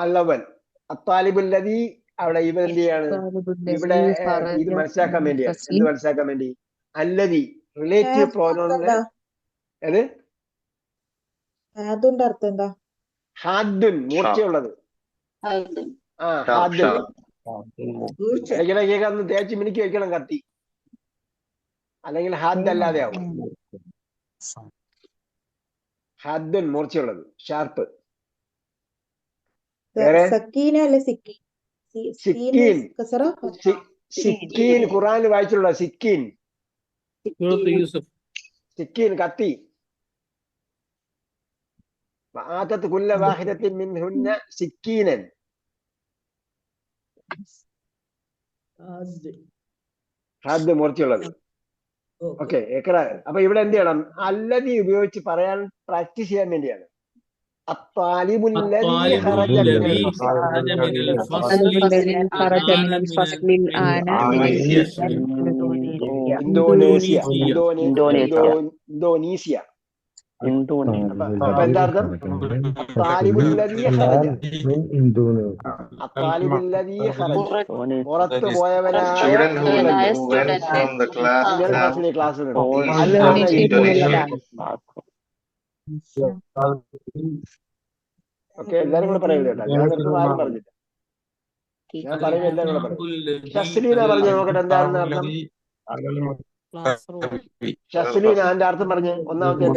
അല്ലവൻ അത്താലിബുല്ലദി. അവിടെ ഇവ എന്ത് ചെയ്യാണ്? ഇവിടെ ഇത് മനസ്സിലാക്കാൻ വേണ്ടിയാണ്. എന്ത് മനസ്സിലാക്കാൻ വേണ്ടി? അല്ലതി റിലേറ്റീവ് പ്രോനോണിന് ഏത്? അർത്ഥം എന്താ? ഹാദ്ദുൻ, മൂർച്ചയുള്ളത്. ആ ഹാദ്ദുൻ. ഇടയ്ക്കിടയ്ക്ക് ഒന്ന് തേച്ച് മിനിക്ക് വെക്കണം കത്തി, അല്ലെങ്കിൽ ഹാദ് അല്ലാതെ ആവും. ഹാദ്ദുൻ, മൂർച്ചയുള്ളത്, ഷാർപ്പ്. വേറെ സിക്കീൻ. സിക്കീൻ ഖുറാനിൽ വായിച്ചുള്ള സിക്കീൻ. സിക്കീൻ കത്തി. ആതത്ത് കുല്ല വാഹിദത്തിൻ മിൻഹുന്ന സിക്കീനൻ. ഹാദ് മൂർച്ചയുള്ളത്. ഓക്കെ, അപ്പൊ ഇവിടെ എന്ത് ചെയ്യണം? അല്ലതി ഉപയോഗിച്ച് പറയാൻ പ്രാക്ടീസ് ചെയ്യാൻ വേണ്ടിയാണ്. അത്താലിബുല്ലദീ ഖറജ മിനൽ ഇന്തോനേഷ്യ. അപ്പൊ എന്താ അർത്ഥം? അത്താലിബുല്ലദീ ഖറജ, അത്താലിബുല്ലദീ ഖറജ, പുറത്ത് പോയവനായ ക്ലാസ്. ഓക്കെ, എല്ലാരും കൂടെ പറയുന്നത് കേട്ടോ. ഞാൻ ആരും പറഞ്ഞില്ല, ഞാൻ പറയുന്നത് എല്ലാരും കൂടെ പറയും. ഷസ്ലീന പറഞ്ഞു നോക്കട്ടെ എന്താണെന്ന് അർത്ഥം. ഷസ്ലീന അതിന്റെ അർത്ഥം പറഞ്ഞ് ഒന്നാമത്തെ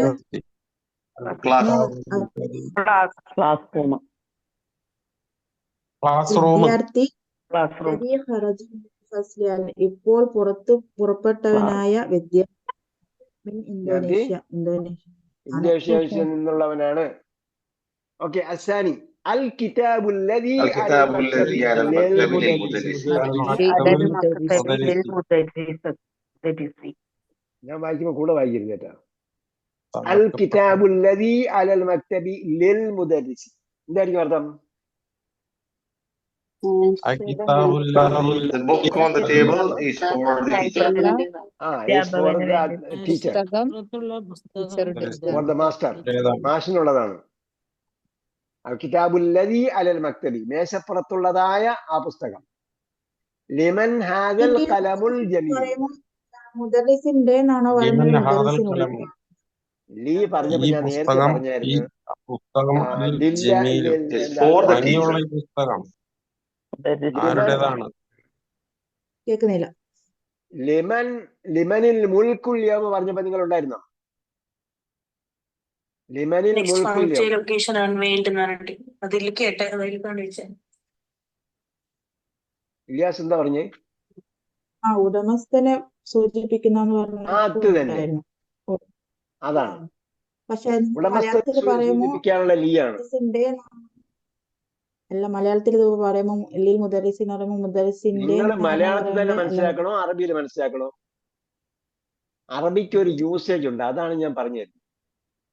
ഇപ്പോൾ പുറപ്പെട്ടവനായ ഇന്തോനേഷ്യയിൽ നിന്നുള്ളവനാണ്. ഓക്കെ, അസാനി അൽ കിതാബുല്ലദീ ഞാൻ വായിക്കുമ്പോ കൂടെ വായിക്കരുത് കേട്ടോ. അൽ കിതാബുല്ലദീ അലൽ മക്തബി ലിൽ മുദരിസി. എന്തായിരിക്കും അർത്ഥം? The book on the table is for the teacher. Teacher, for the master, മാഷിനുള്ളതാണ്. അൽ കിതാബുല്ലദീ അലൽ മക്തബി, മേശപ്പുറത്തുള്ളതായ ആ പുസ്തകം. ലിമൻ ഹാദൽ ഖലമുൽ ജമീൽ. ലീ പറഞ്ഞപ്പോ ഞാൻ നേരത്തെ പറഞ്ഞായിരുന്നു. കേൾക്കുന്നില്ല. ലിമനിൽ മുൽക്കുൽ യൗമ പറഞ്ഞപ്പോ നിങ്ങൾ ഉണ്ടായിരുന്നോ? ലിമനിൽ മുൽക്കുൽ ഇലിയാസ് എന്താ പറഞ്ഞേ? ഉടമസ്ഥനെ സൂചിപ്പിക്കുന്ന അതാണ്. പക്ഷെ സൂചിപ്പിക്കാനുള്ള ലീയാണ്. അല്ല, മലയാളത്തിൽ ഇത് പറയുമ്പോ ലിൽ മുദരിസി എന്ന് പറയുമ്പോ മുദരിസിന്റെ. നിങ്ങൾ മലയാളത്തിൽ തന്നെ മനസ്സിലാക്കണോ അറബിയിൽ മനസ്സിലാക്കണോ? അറബിക്ക് ഒരു യൂസേജ് ഉണ്ട്, അതാണ് ഞാൻ പറഞ്ഞത്.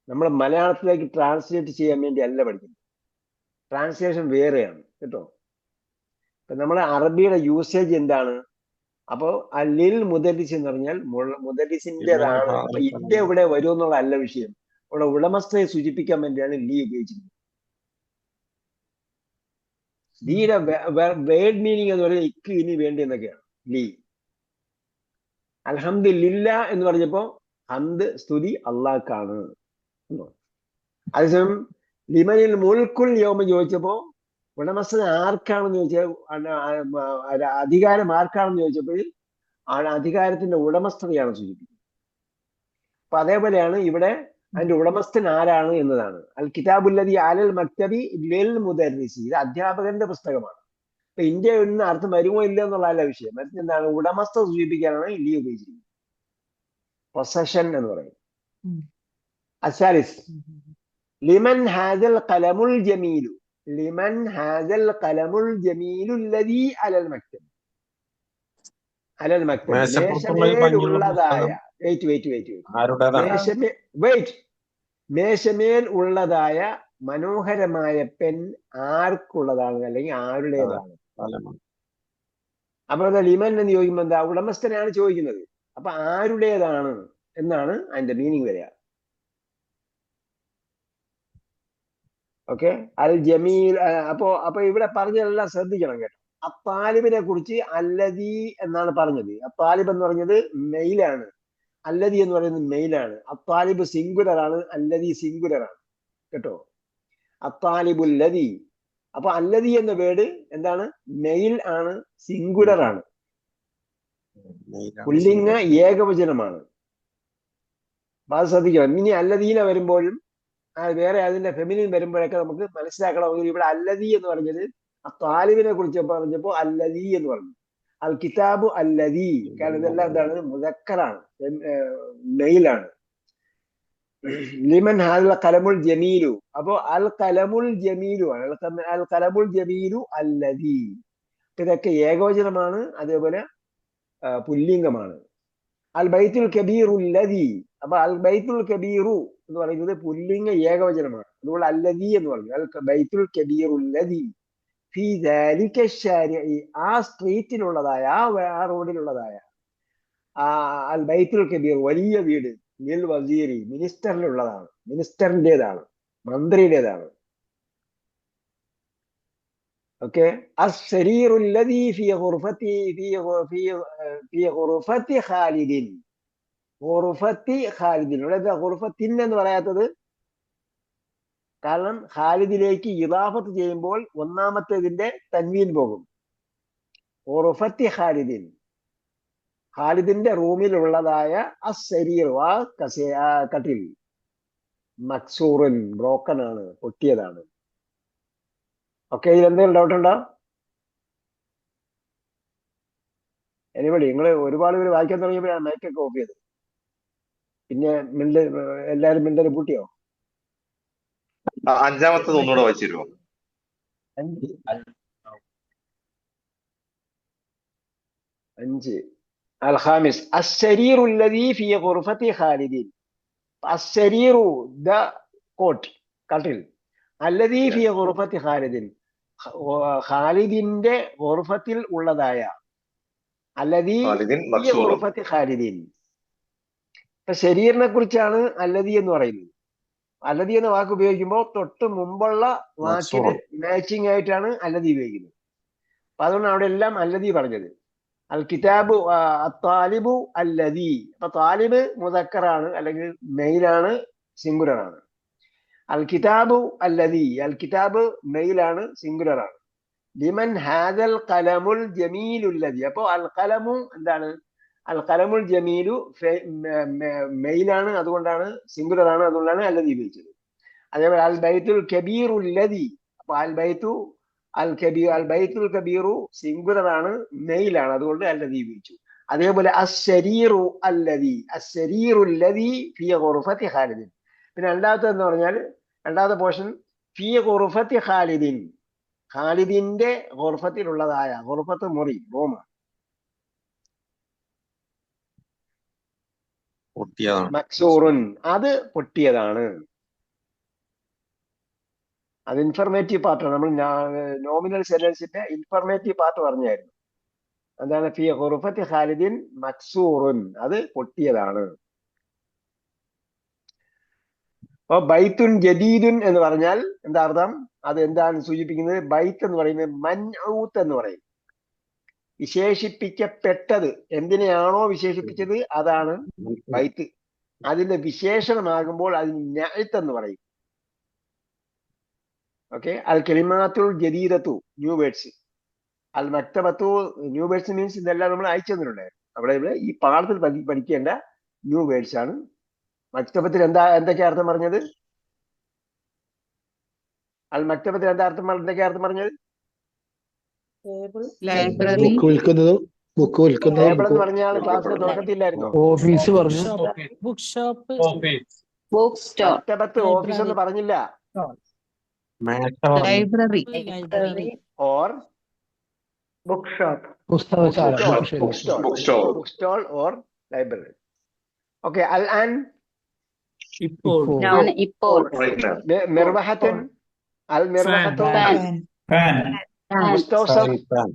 നമ്മൾ മലയാളത്തിലേക്ക് ട്രാൻസ്ലേറ്റ് ചെയ്യാൻ വേണ്ടി അല്ല പഠിക്കുന്നത്, ട്രാൻസ്ലേഷൻ വേറെയാണ് കേട്ടോ. ഇപ്പൊ നമ്മളെ അറബിയുടെ യൂസേജ് എന്താണ്? അപ്പോ ലിൽ മുദരിസ് എന്ന് പറഞ്ഞാൽ മുദരിസിന്റേതാണ്. ഇന്റെ ഇവിടെ വരും എന്നുള്ള അല്ല വിഷയം. ഇവിടെ ഉടമസ്ഥയെ സൂചിപ്പിക്കാൻ വേണ്ടിയാണ് ലീ ഉപയോഗിച്ചിരിക്കുന്നത്. ലീയുടെ വേർഡ് മീനിങ് എന്ന് പറയുന്നത് ഇക്ക്, ഇനി വേണ്ടി എന്നൊക്കെയാണ്. ലീ അൽഹംദുലില്ലാ എന്ന് പറഞ്ഞപ്പോ ഹംദ്, സ്തുതി അള്ളാഹ്ക്കാണ്. അതേസമയം ലിമനിൽ മുൽക്കുൽ യൗമ ചോദിച്ചപ്പോ ഉടമസ്ഥൻ ആർക്കാണെന്ന് ചോദിച്ചാൽ, അധികാരം ആർക്കാണെന്ന് ചോദിച്ചപ്പോൾ അധികാരത്തിന്റെ ഉടമസ്ഥതയാണ് സൂചിപ്പിക്കുന്നത്. അപ്പൊ അതേപോലെയാണ് ഇവിടെ അതിന്റെ ഉടമസ്ഥൻ ആരാണ് എന്നതാണ്. അൽ കിതാബുല്ലദീ അലൽ മക്തബി ലിൽ മുദരിസി, ഇത് അധ്യാപകന്റെ പുസ്തകമാണ്. ഇപ്പൊ ഇന്ത്യ എന്ന് അർത്ഥം വരുമോ ഇല്ല എന്നുള്ളതല്ല വിഷയം. മറിച്ച് എന്താണ്, ഉടമസ്ഥ സൂചിപ്പിക്കാനാണ് ലീ ഉപയോഗിച്ചിരിക്കുന്നത്. പൊസഷൻ എന്ന് പറയും. അസാലിസ് ലിമൻ ഹാദൽ ഖലമുൽ ജമീലു, ലിമൻ ഹാദൽ ഖലമുൽ ജമീലു ലദീ അലൽ മക്തബ്, അലൽ മക്തബ് മേശപ്പുറത്തുള്ള ഈ ഭംഗിയുള്ള മേശമേലുള്ളതായ, പുസ്തകം ആരുടേതാണ്? മേശമേൽ ഉള്ളതായ മനോഹരമായ പെൻ ആർക്കുള്ളതാണ്, അല്ലെങ്കിൽ ആരുടേതാണ്? അപ്പൊ എന്താ ലിമൻ എന്ന് ചോദിക്കുമ്പോ എന്താ, ഉടമസ്ഥനാണ് ചോദിക്കുന്നത്. അപ്പൊ ആരുടേതാണ് എന്നാണ് അതിന്റെ മീനിങ് വരിക. ഓക്കെ, അൽ ജമീൽ. അപ്പൊ ഇവിടെ പറഞ്ഞതെല്ലാം ശ്രദ്ധിക്കണം കേട്ടോ. അത്താലിബിനെ കുറിച്ച് അല്ലദീ എന്നാണ് പറഞ്ഞത്. അത്താലിബ് എന്ന് പറഞ്ഞത് മെയിലാണ്, അല്ലദീ എന്ന് പറയുന്നത് മെയിലാണ്. അത്താലിബ് സിംഗുലർ ആണ്, അല്ലദീ സിംഗുലർ ആണ് കേട്ടോ. അത്താലിബുൽ ലദീ. അപ്പൊ അല്ലദീ എന്ന വേർഡ് എന്താണ്, മെയിൽ ആണ്, സിംഗുലർ ആണ്, പുല്ലിംഗ ഏകവചനമാണ്. അപ്പൊ അത് ശ്രദ്ധിക്കണം. ഇനി അല്ലദീന വരുമ്പോഴും വേറെ അതിന്റെ ഫെമിനിൻ വരുമ്പോഴൊക്കെ നമുക്ക് മനസ്സിലാക്കണം. ഇവിടെ അല്ലദീ എന്ന് പറഞ്ഞത് താലിബിനെ കുറിച്ച് പറഞ്ഞപ്പോ അല്ലദീ എന്ന് പറഞ്ഞു. അൽ കിതാബു അല്ലദീ, കാരണം ഇതെല്ലാം എന്താണ്, മുദക്കറാണ്, മെയിലാണ്. ലിമൻ ഹാദൽ ഖലമുൽ ജമീലു, അപ്പോ അൽ ഖലമുൽ ജമീലു ആണ്, അൽ ഖലമുൽ ജമീലു അല്ലദീ. ഇതൊക്കെ ഏകവചനമാണ്, അതേപോലെ പുല്ലിംഗമാണ്. അൽ ബൈത്തുൽ കബീറു ലദീ, അപ്പൊ അൽ ബൈത്തുൽ കബീറു എന്ന് പറയുന്നത് പുല്ലിംഗ ഏകവചനമാണ്, അതുകൊണ്ട് അല്ലദീ എന്ന് പറഞ്ഞു. അൽ ബൈത്തുൽ കബീറു ലദീ ഫീ ദാലിക ശാരിഇ, ആ സ്ട്രീറ്റിലുള്ളതായ, ആ റോഡിലുള്ളതായ, അൽ ബൈത്തുൽ കബീർ വലിയ വീട്, ലിൽ വസീരി മിനിസ്റ്ററിലുള്ളതാണ്, മിനിസ്റ്ററിൻ്റെതാണ്, മന്ത്രിയുടേതാണ്. ഓക്കെ, അസ്സരീറുൽ ലദീ ഫീ ഖുർഫത്തി ഫീ ഖുർഫത്തി ഖാലിദിൻ, ഖുർഫത്തി ഖാലിദിൻ. ഇവിടെ ഖുർഫത്തിൻ എന്ന് പറയാത്തത് കാരണം ഖാലിദിലേക്ക് ഇദാഫത്ത് ചെയ്യുമ്പോൾ ഒന്നാമത്തേതിന്റെ തൻവീൻ പോകും. ഖുർഫത്തി ഖാലിദിൻ, ഖാലിദിന്റെ റൂമിലുള്ളതായ അസ്സരീർ, ആ കട്ടിൽ, മക്സൂറൻ ബ്രോക്കൺ ആണ്, പൊട്ടിയതാണ്. ഓക്കെ, ഇതിൽ എന്തെങ്കിലും ഡൗട്ട് ഉണ്ടോ? എനിബഡി? നിങ്ങൾ ഒരുപാട് പേര് വായിക്കാൻ തുടങ്ങിയപ്പോഴാണ് മൈക്കൊക്കെ ഓഫ് ചെയ്തത്. പിന്നെ എല്ലാരും മിണ്ടൽ പൂട്ടിയോ? അഞ്ചാമത്തത് ഒന്നുകൂടെ വായിച്ചു തരുമോ? 5 അൽ ഖാമിസ് അസ്സരീറു അല്ലദീ ഫീ ഖുർഫത്തി ഖാലിദിൻ. അസ്സരീറു ദ കോട്ട്, കട്ടിൽ, അല്ലദീ ഫീ ഖുർഫത്തി ഖാലിദിൻ, ഖാലിദിന്റെ ഖുർഫത്തിൽ ഉള്ളതായ, അല്ലദീ ഫീ ഖുർഫത്തി ഖാലിദിൻ. ഇപ്പൊ ശരീറിനെ കുറിച്ചാണ് അല്ലദീ എന്ന് പറയുന്നത്. അല്ലദീ എന്ന വാക്ക് ഉപയോഗിക്കുമ്പോൾ തൊട്ട് മുമ്പുള്ള വാക്കിന് മാച്ചിങ് ആയിട്ടാണ് അല്ലദീ ഉപയോഗിക്കുന്നത്. അപ്പൊ അതുകൊണ്ട് അവിടെ എല്ലാം അല്ലദീ പറഞ്ഞത്. അൽ കിതാബു താലിബു അല്ലദീ, അപ്പൊ താലിബ് മുദക്കറാണ്, അല്ലെങ്കിൽ മെയിലാണ്, സിംഗുലർ ആണ്. അൽ കിതാബു അല്ലദീ, അൽ കിതാബ് മെയിലാണ്, സിംഗുലർ ആണ്. ലിമൻ ഹാദൽ ഖലമുൽ ജമീലുൽ ലദീ, അപ്പോ അൽ ഖലമു എന്താണ്, അൽ ഖലമുൽ ജമീലു മെയിലാണ്, അതുകൊണ്ടാണ് സിംഗുലർ ആണ്, അതുകൊണ്ടാണ് അല്ലദീ ഉപയോഗിച്ചത്. അതേപോലെ അൽ ബൈത്തുൽ കബീറുൽ ലദീ, അപ്പൊ അൽ ബൈത്തുൽ കബീറു സിംഗുലർ ആണ്, മെയിലാണ്, അതുകൊണ്ട് അല്ലദീ ഉപയോഗിച്ചു. അതേപോലെ അസ്സരീറു അല്ലദീ, അസ്സരീറുൽ ലദീ ഫീ ഖുർഫത്തി ഖാലിദിൻ. പിന്നെ രണ്ടാമത്തെ എന്ന് പറഞ്ഞാൽ, രണ്ടാമത്തെ പോർഷൻ ഫീ ഖുർഫത്തി ഖാലിദിൻ, ഖാലിദിന്റെ ഖുർഫത്തിലുള്ളതായ, ഖുർഫത്ത് മുറി, റൂം, മക്സൂറുൻ, അത് പൊട്ടിയതാണ്. അത് ഇൻഫർമേറ്റീവ് പാർട്ടാണ്. നമ്മൾ നോമിനൽ സെന്റൻസിന്റെ ഇൻഫർമേറ്റീവ് പാർട്ട് പറഞ്ഞായിരുന്നു. എന്താണ് ഫീ ഖുർഫത്തി ഖാലിദിൻ മക്സൂറുൻ, അത് പൊട്ടിയതാണ്. അപ്പൊ ബൈത്തുൻ ജദീദുൻ എന്ന് പറഞ്ഞാൽ എന്താ അർത്ഥം? അത് എന്താണ് സൂചിപ്പിക്കുന്നത്? ബൈത്ത് എന്ന് പറയുന്നത് മൻഊത്ത് എന്ന് പറയും, വിശേഷിപ്പിക്കപ്പെട്ടത്. എന്തിനെയാണോ വിശേഷിപ്പിച്ചത് അതാണ് ബൈത്ത്. അതിന്റെ വിശേഷണമാകുമ്പോൾ അതിന് നഅത്ത് എന്ന് പറയും. ഓക്കെ, അൽ കലിമാത്തുൽ ജദീദത്തു, ന്യൂ വേർഡ്സ്. അൽ മക്തബത്തു, ന്യൂ വേർഡ്സ് മീൻസ് ഇതെല്ലാം നമ്മൾ അയച്ചു തന്നിട്ടുണ്ടായിരുന്നു. ഇവിടെ ഈ പാഠത്തിൽ പഠിക്കേണ്ട ന്യൂ വേർഡ്സ് ആണ്. മക്തബത്തിൽ എന്തൊക്കെയാ അർത്ഥം പറഞ്ഞത്? അൽ മക്തബത്തിൽ എന്തൊക്കെയാ അർത്ഥം പറഞ്ഞത്? ടേബിൾ ലൈബ്രറി ബുക്ക് വിൽക്കുന്നതും ബുക്ക് വിൽക്കുന്നതും ടേബിൾ എന്ന് പറഞ്ഞ ആൾ ക്ലാസ്സിന്റെ തുടക്കത്തില്ലായിരുന്നോ? ഓഫീസ് പറഞ്ഞു. ബുക്ക് ഷോപ്പ് ബുക്ക് സ്റ്റോർ മറ്റപത്ത് ഓഫീസ് എന്ന് പറഞ്ഞില്ല. മേശ പറഞ്ഞു. ലൈബ്രറി ഓർ bookshop, പുസ്തകശാല book stall or library. Okay, al-an ഇപ്പോൾ ഞാൻ ഇപ്പോൾ Right now. mirwahatun al-mirwahatun fan mustawsaf fan.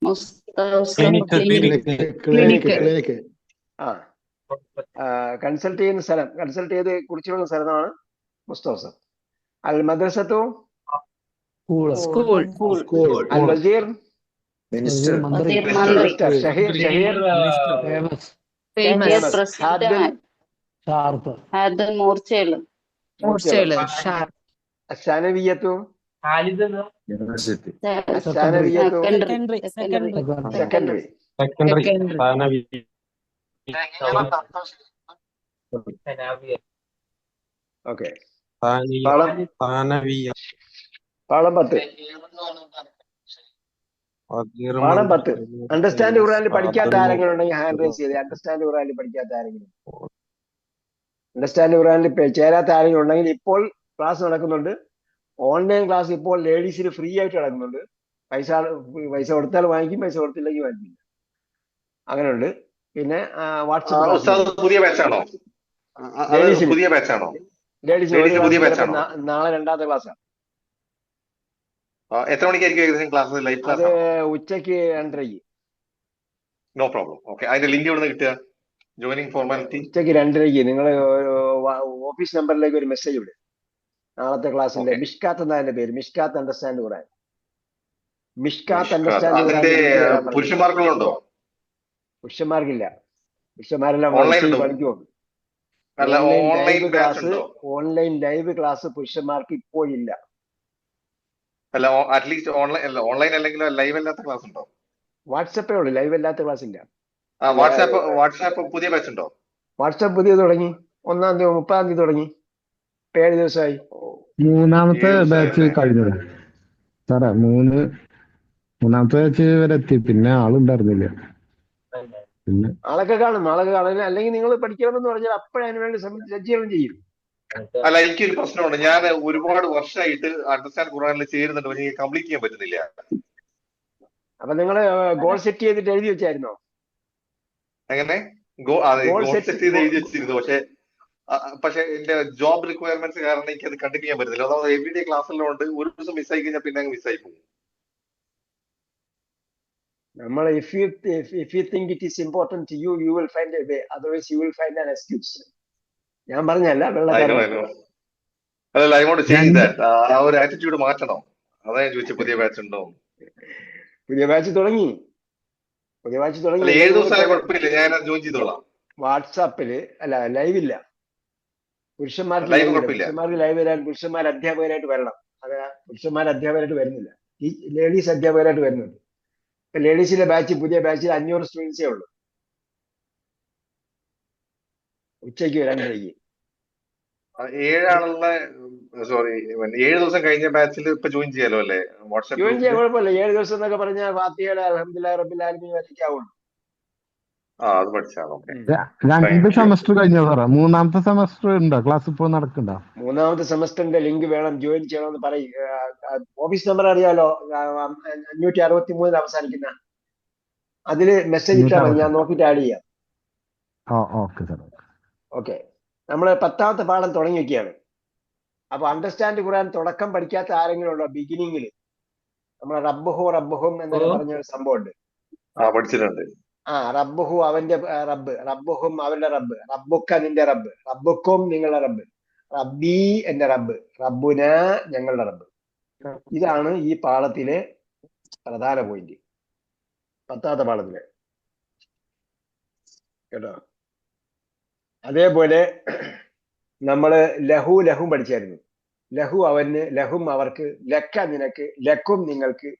മുസ്തൗസം ക്ലിനിക്. ക്ലിനിക്ക് കൺസൾട്ട് ചെയ്യുന്ന സ്ഥലം, കൺസൾട്ട് ചെയ്ത് കുറിച്ചുള്ള സ്ഥലമാണ് മുസ്തൗസഫ്. അൽ മദ്രസത്തു സ്കൂൾ സ്കൂൾ അൽ വസീർ Minister. മന്ത്രി മിനിസ്റ്റർ ഷഹീർ ഫേമസ് famous. പ്രസിദ്ധ ഹാദൻ മൂർച്ചയുള്ള ഷാർപ്പ് അസ്സാനവിയത്തു University. അസ്സാനവിയത്തു സെക്കൻഡറി സെക്കൻഡറി. സെക്കൻഡറി. സ്ഥാനവി. ഓക്കെ, സ്ഥാനീയ. പാളം സ്ഥാനവീയ. പാളം 10. പാഠം 10. അണ്ടർസ്റ്റാൻഡ് ഖുർആനിൽ പഠിക്കാത്ത ആരെങ്കിലും ഉണ്ടെങ്കിൽ ഹാൻഡ് റൈസ് ചെയ്ത്. അണ്ടർസ്റ്റാൻഡ് ഖുർആനിൽ പഠിക്കാത്ത ആരെങ്കിലും, അണ്ടർസ്റ്റാൻഡ് ഖുർആനിൽ ചേരാത്ത ആരെങ്കിലും ഉണ്ടെങ്കിൽ ഇപ്പോൾ ക്ലാസ് നടക്കുന്നുണ്ട്. ഓൺലൈൻ ക്ലാസ് ഇപ്പോൾ ലേഡീസിന് ഫ്രീ ആയിട്ട് നടക്കുന്നുണ്ട്. പൈസ കൊടുത്താൽ വാങ്ങിക്കും, പൈസ കൊടുത്തില്ലെങ്കിൽ വാങ്ങിക്കില്ല. അങ്ങനെ ഉണ്ട്. പിന്നെ വാട്സപ്പ് പുതിയ ബാച്ചാണോ? പുതിയ ബാച്ചാണോ? പുതിയ ബാച്ചാണോ? നാളെ 2ാമത്തെ ക്ലാസ്സാണ്. എത്ര മണിക്കായിരിക്കും ഏകദേശം ക്ലാസ്? ലൈവ് അത് ക്ലാസ് ഉച്ചയ്ക്ക് 2:30. No problem. ഓക്കെ, അതിന്റെ ലിങ്ക് എവിടെ നിന്ന് കിട്ടുക? ജോയിനിങ് ഫോർമാലിറ്റി ഉച്ചയ്ക്ക് 2:30 നിങ്ങൾ ഓഫീസ് നമ്പറിലേക്ക് ഒരു മെസ്സേജ് വിടും. നാളത്തെ ക്ലാസ്സിന്റെ മിഷ്കാത്ത് എന്നാ എന്റെ പേര്, മിഷ്കാത്ത് അണ്ടർസ്റ്റാൻഡ് ഖുർആൻ. മിഷ്കാത്ത് അണ്ടർസ്റ്റാൻഡ് അതിന്റെ പുരുഷന്മാർക്കുള്ളതുണ്ടോ? പുരുഷന്മാർക്കില്ല, പുരുഷന്മാരെല്ലാം Online ഉണ്ടോ? പണിക്ക് പോകും. അല്ല, ഓൺലൈൻ ബാച്ച് ഉണ്ടോ? ഓൺലൈൻ ലൈവ് ക്ലാസ് പുരുഷന്മാർക്ക് ഇപ്പോഴില്ല. അല്ല, അറ്റ്ലീസ്റ്റ് ഓൺലൈൻ അല്ല, ഓൺലൈൻ അല്ലെങ്കിൽ ലൈവ് അല്ലാത്ത ക്ലാസ് ഉണ്ടോ? വാട്സപ്പേ ഉള്ളൂ, ലൈവ് അല്ലാത്ത ക്ലാസ് ഇല്ല. വാട്സാപ്പ് പുതിയ ബാച്ച് ഉണ്ടോ? വാട്സപ്പ് പുതിയ തുടങ്ങി 1-ാം തീയതി 30-ാം തീയതി തുടങ്ങി. 7 ദിവസമായി. 3-ാമത്തെ ബാച്ച് കഴിഞ്ഞത് സാറേ. 3-ാമത്തെ ബാച്ച് വരെ എത്തി. പിന്നെ ആളുണ്ടായിരുന്നില്ല. പിന്നെ ആളൊക്കെ കാണും. അല്ലെങ്കിൽ നിങ്ങൾ പഠിക്കണമെന്ന് പറഞ്ഞാൽ അപ്പോഴതിനു വേണ്ടി സജ്ജീകരണം ചെയ്യും. അല്ല, എനിക്കൊരു പ്രശ്നമുണ്ട്. ഞാൻ ഒരുപാട് വർഷമായിട്ട് അണ്ടർസ്റ്റാൻഡ് ഖുർആനിൽ ചേരുന്നുണ്ട്, പക്ഷേ എനിക്ക് കംപ്ലീറ്റ് ചെയ്യാൻ പറ്റുന്നില്ല. അപ്പൊ നിങ്ങൾ ഗോൾ സെറ്റ് ചെയ്തിട്ട് എഴുതി വെച്ചായിരുന്നോ? എങ്ങനെ ഗോൾ സെറ്റ് ചെയ്ത് എഴുതി വെച്ചിരുന്നു, പക്ഷെ എന്റെ ജോബ് റിക്വയർമെന്റ്സ് കാരണം എനിക്ക് അത് കണ്ടിന്യൂ ചെയ്യാൻ പറ്റുന്നില്ല. അതായത് എവറിഡേ ക്ലാസ്സിലുണ്ട്, ഒരു ദിവസം മിസ്സായി കഴിഞ്ഞാൽ പിന്നെ അങ്ങ് മിസ്സായി പോകും. നമ്മൾ if you think it is important to you, you will find a way. Otherwise you will find an excuse. ഞാൻ പറഞ്ഞല്ല, അല്ല, I want to change that. ആ ഒരു ആറ്റിറ്റ്യൂഡ് മാറ്റണം. അതാ ഞാൻ ചോദിച്ചത്, പുതിയ ബാച്ച് ഉണ്ടോ? പുതിയ ബാച്ച് തുടങ്ങി. 7 ദിവസം കുഴപ്പമില്ല, ഞാൻ ജോയിൻ ചെയ്തോളാം. വാട്സാപ്പില് അല്ല, ലൈവ് ഇല്ല. പുരുഷന്മാർക്ക് ലൈവ് കുഴപ്പമില്ല. പുരുഷന്മാർക്ക് ലൈവ് വരാൻ പുരുഷന്മാർ അധ്യാപകരായിട്ട് വരണം. അത് പുരുഷന്മാർ അധ്യാപകരായിട്ട് വരുന്നില്ല, ഈ ലേഡീസ് അധ്യാപകരായിട്ട് വരുന്നുണ്ട്. ഇപ്പൊ ലേഡീസിന്റെ ബാച്ച്, പുതിയ ബാച്ചിൽ 500 സ്റ്റുഡൻസേ ഉള്ളൂ. ഉച്ചയ്ക്ക് 2:30. 7 ദിവസം കഴിഞ്ഞ ബാച്ചിൽ ഇപ്പൊ ജോയിൻ ചെയ്യാലോ അല്ലേ? വാട്സാപ്പ് ജോയിൻ ചെയ്യാൻ കുഴപ്പമില്ല. 7 ദിവസം എന്നൊക്കെ പറഞ്ഞാൽ ഫാത്തിഹയുടെ അൽഹംദുലില്ലാഹി റബ്ബിൽ ആലമീൻ വരെയൊക്കെ ആവുള്ളൂ. അത് പഠിച്ചാണ്. ഓക്കെ, 2 സെമസ്റ്റർ കഴിഞ്ഞോ സാറേ? 3-ാമത്തെ സെമസ്റ്റർ ഉണ്ടോ? ക്ലാസ് ഇപ്പോൾ നടക്കണ്ടോ? 3-ാമത്തെ സെമസ്റ്ററിന്റെ ലിങ്ക് വേണം, ജോയിൻ ചെയ്യണമെന്ന് പറയും. ഓഫീസ് നമ്പർ അറിയാലോ, 563 അവസാനിക്കുന്ന. അതില് മെസ്സേജ് ഇട്ടാൽ മതി, ഞാൻ നോക്കിയിട്ട് ആഡ് ചെയ്യാം. Okay sir. ഓക്കെ, നമ്മള് 10-ാമത്തെ പാഠം തുടങ്ങി വെക്കുകയാണ്. അപ്പൊ അണ്ടർസ്റ്റാൻഡ് ഖുർആൻ തുടക്കം പഠിക്കാത്ത ആരെങ്കിലും ഉണ്ടോ? ബിഗിനിങ്ങിൽ നമ്മളെ റബ്ബുഹും എന്നൊക്കെ പറഞ്ഞ ഒരു സംഭവം ഉണ്ട്. പഠിച്ചിട്ടുണ്ട്. റബ്ബുഹു അവന്റെ റബ്ബ്, റബ്ബുഹും അവരുടെ റബ്ബ്, റബ്ബുക്ക നിന്റെ റബ്ബ്, റബ്ബുക്കും നിങ്ങളുടെ റബ്ബ്, റബ്ബി എന്റെ റബ്ബ്, റബ്ബുന ഞങ്ങളുടെ റബ്ബ്. ഇതാണ് ഈ പാഠത്തിലെ പ്രധാന പോയിന്റ്, 10-ാമത്തെ പാഠത്തിലെ, കേട്ടോ. അതേപോലെ നമ്മള് ലഹും പഠിച്ചായിരുന്നു. ലഹു അവന്, ലഹും അവർക്ക്, ലക്ക നിനക്ക്, ലക്കും നിങ്ങൾക്ക്,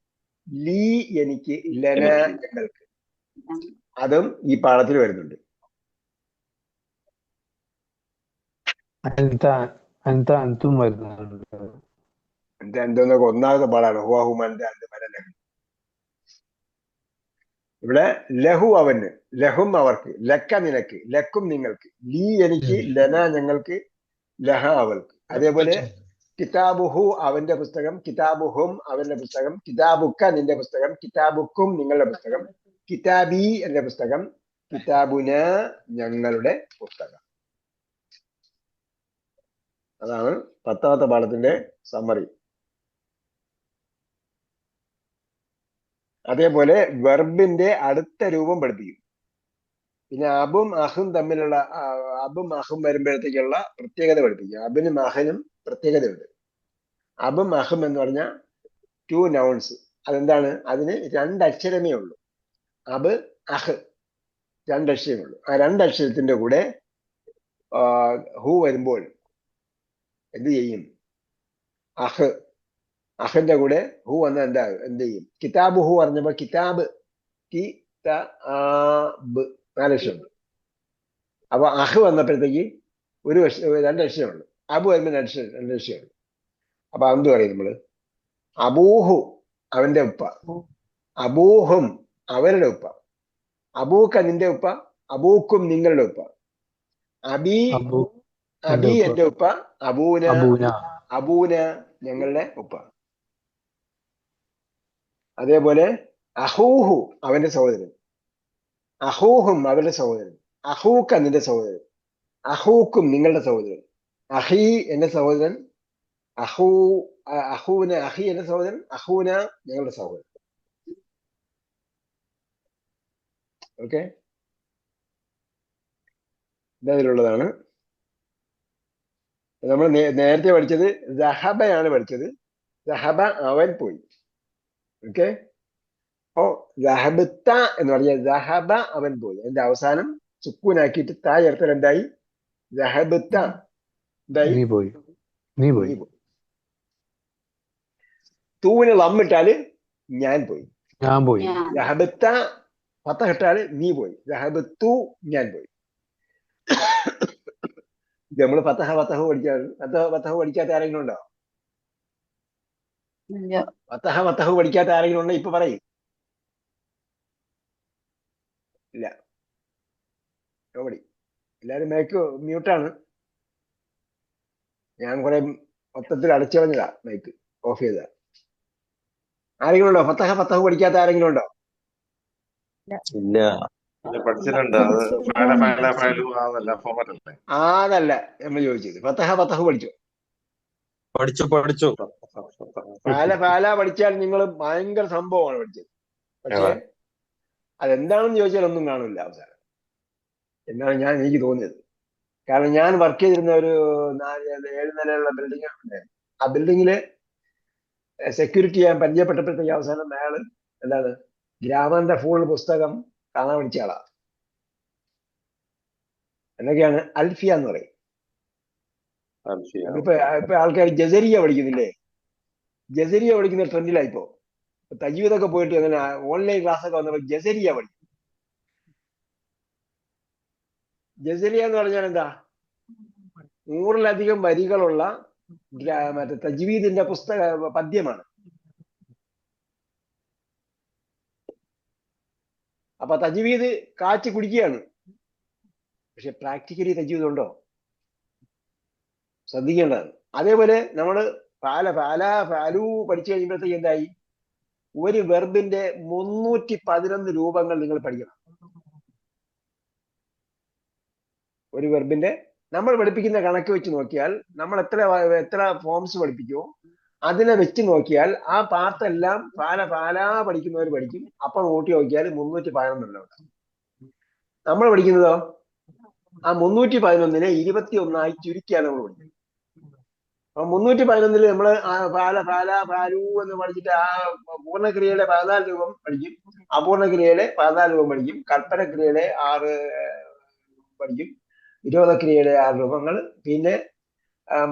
ലീ എനിക്ക്, ലന ഞങ്ങൾക്ക്. അതും ഈ പാഠത്തിൽ വരുന്നുണ്ട്. എന്തോന്നൊക്കെ 1-ാമത്തെ പാഠാണ്. ഹുവാഹുമാന്റെ ഇവിടെ ലഹു അവന്, ലഹും അവർക്ക്, ലക്ക നിനക്ക്, ലക്കും നിങ്ങൾക്ക്, ലീ എനിക്ക്, ലന ഞങ്ങൾക്ക്, ലഹ അവൾക്ക്. അതേപോലെ കിതാബുഹു അവന്റെ പുസ്തകം, കിതാബുഹും അവന്റെ പുസ്തകം, കിതാബുക്ക നിന്റെ പുസ്തകം, കിതാബുക്കും നിങ്ങളുടെ പുസ്തകം, കിതാബി എന്റെ പുസ്തകം, കിതാബുന ഞങ്ങളുടെ പുസ്തകം. അതാണ് 10ാമത്തെ പാഠത്തിന്റെ സമ്മറി. അതേപോലെ വെർബിന്റെ അടുത്ത രൂപം പഠിപ്പിക്കും. പിന്നെ അബും അഹും തമ്മിലുള്ള അബും അഹും വരുമ്പോഴത്തേക്കുള്ള പ്രത്യേകത പഠിപ്പിക്കും. അബിനും അഹനും പ്രത്യേകതയുണ്ട്. അബും അഹും എന്ന് പറഞ്ഞാൽ 2 നൗൺസ്. അതെന്താണ്? അതിന് 2 അക്ഷരമേ ഉള്ളൂ. അബ് അഹ് 2 അക്ഷരമേ ഉള്ളൂ. ആ 2 അക്ഷരത്തിന്റെ കൂടെ ഹു വരുമ്പോൾ എന്ത് ചെയ്യും? അഹ്, അഹിന്റെ കൂടെ ഹു വന്ന എന്ത് ചെയ്യും? കിതാബ് ഹു പറഞ്ഞപ്പോ കിതാബ് കിതാബ് 4 അക്ഷരമുണ്ട്. അപ്പൊ അഹ് വന്നപ്പോഴത്തേക്ക് 2 അക്ഷരമുള്ളൂ. അബു വരുമ്പോ 2 അക്ഷരമുള്ളൂ. അപ്പൊ എന്ത് പറയും നമ്മള്? അബൂഹു അവന്റെ ഉപ്പ, അബൂഹും അവരുടെ ഉപ്പ, അബൂക്ക നിന്റെ ഉപ്പ, അബൂക്കും നിങ്ങളുടെ ഉപ്പ, അബി അബി എന്റെ ഉപ്പ, അബൂന അബൂന ഞങ്ങളുടെ ഉപ്പ. അതേപോലെ അഹൂഹു അവന്റെ സഹോദരൻ, അഹൂഹും അവരുടെ സഹോദരൻ, അഹൂക്ക നിന്റെ സഹോദരൻ, അഹൂക്കും നിങ്ങളുടെ സഹോദരൻ, അഹി എന്റെ സഹോദരൻ, അഹൂന അഹി എന്റെ സഹോദരൻ, അഹൂന ഞങ്ങളുടെ സഹോദരൻ. ഓക്കെ, ഇതിലുള്ളതാണ്. നമ്മൾ നേരത്തെ പഠിച്ചത് ദഹബയാണ് പഠിച്ചത്. ദഹബ അവൻ പോയി. ഓക്കെ, ഓ ദഹബത്ത എന്ന് പറഞ്ഞാൽ ദഹബ അവൻ പോയി. അതിന്റെ അവസാനം സുക്കൂനാക്കിയിട്ട് താ ചേർത്താൽ എന്തായി? ദഹബത്ത എന്തായി? നീ പോയി. തൂവിന് ലമ്മിട്ടാല് ഞാൻ പോയി. ദഹബത്ത ഫതഹ് ഇട്ടാല് നീ പോയി. ദഹബത്തു ഞാൻ പോയി. നമ്മള് ഫതഹ പഠിക്കാത്ത ആരെങ്കിലും ഉണ്ടോ? ഫതഹ പഠിക്കാത്ത ആരെങ്കിലും ഉണ്ടോ? ഇപ്പൊ പറയും. ഇല്ല, നോബഡി. എല്ലാരും മൈക്ക് മ്യൂട്ടാണ്. ഞാൻ കുറെ മൊത്തത്തിൽ അടച്ചു കളഞ്ഞതാ, മൈക്ക് ഓഫ് ചെയ്ത. ആരെങ്കിലും ഉണ്ടോ? ഫതഹ പഠിക്കാത്ത ആരെങ്കിലും ഉണ്ടോ? ഇല്ല, പഠിച്ചിട്ടുണ്ട്. അത് അതല്ല നമ്മൾ ചോദിച്ചത്. ഫതഹ പഠിച്ചോ? പഠിച്ചു. പാല പഠിച്ചാൽ നിങ്ങൾ ഭയങ്കര സംഭവമാണ് പഠിച്ചത്. പക്ഷേ അതെന്താണെന്ന് ചോദിച്ചാൽ ഒന്നും കാണില്ല അവസാനം എന്നാണ് എനിക്ക് തോന്നിയത്. കാരണം ഞാൻ വർക്ക് ചെയ്തിരുന്ന ഒരു 7 നിലയുള്ള ബിൽഡിംഗ് ഉണ്ടായിരുന്നു. ആ ബിൽഡിങ്ങില് സെക്യൂരിറ്റി ചെയ്യാൻ പരിചയപ്പെട്ടപ്പോഴത്തേക്ക് അവസാനം അയാള് എന്താണ് ഗ്രാമന്റെ ഫുൾ പുസ്തകം കാണാൻ പഠിച്ച ആളാ. എന്നൊക്കെയാണ് അൽഫിയ എന്ന് പറയും. ഇപ്പൊ ആൾക്കാർ ജസരിയ പഠിക്കുന്നില്ലേ? ജസരിയ പഠിക്കുന്ന ട്രെൻഡിലായിപ്പോ. തജ്വീദൊക്കെ പോയിട്ട് അങ്ങനെ ഓൺലൈൻ ക്ലാസ് ഒക്കെ വന്നപ്പോ ജസരിയ പഠിക്കും. ജസരിയ എന്ന് പറഞ്ഞാൽ എന്താ? 100-ലധികം വരികളുള്ള മറ്റേ തജ്വീദിന്റെ പദ്യമാണ്. അപ്പൊ തജ്വീദ് കാച്ചി കുടിക്കുകയാണ്. പക്ഷെ പ്രാക്ടിക്കലി തജ്വീദ് ഉണ്ടോ? ശ്രദ്ധിക്കേണ്ടതാണ്. അതേപോലെ നമ്മള് ഫാലു പഠിച്ചു കഴിയുമ്പോഴത്തേക്ക് എന്തായി? ഒരു വെർബിന്റെ 311 രൂപങ്ങൾ നിങ്ങൾ പഠിക്കണം. ഒരു വെർബിന്റെ നമ്മൾ പഠിപ്പിക്കുന്ന കണക്ക് വെച്ച് നോക്കിയാൽ നമ്മൾ എത്ര ഫോംസ് പഠിപ്പിക്കുമോ അതിനെ വെച്ച് നോക്കിയാൽ ആ പാർട്ടെല്ലാം പാല പഠിക്കുന്നവർ പഠിക്കും. അപ്പൊ നോക്കി നോക്കിയാൽ 311 നമ്മൾ പഠിക്കുന്നതോ ആ 311-നെ 21 ചുരുക്കിയാണ് നമ്മൾ പഠിക്കുന്നത്. അപ്പൊ 311-ല് നമ്മള് ഫാലു എന്ന് പഠിച്ചിട്ട് ആ പൂർണ്ണക്രിയയുടെ 14 രൂപം പഠിക്കും, അപൂർണക്രിയയുടെ 14 രൂപം പഠിക്കും, കൽപ്പനക്രിയയുടെ 6 പഠിക്കും, വിരോധക്രിയയുടെ 6 രൂപങ്ങൾ, പിന്നെ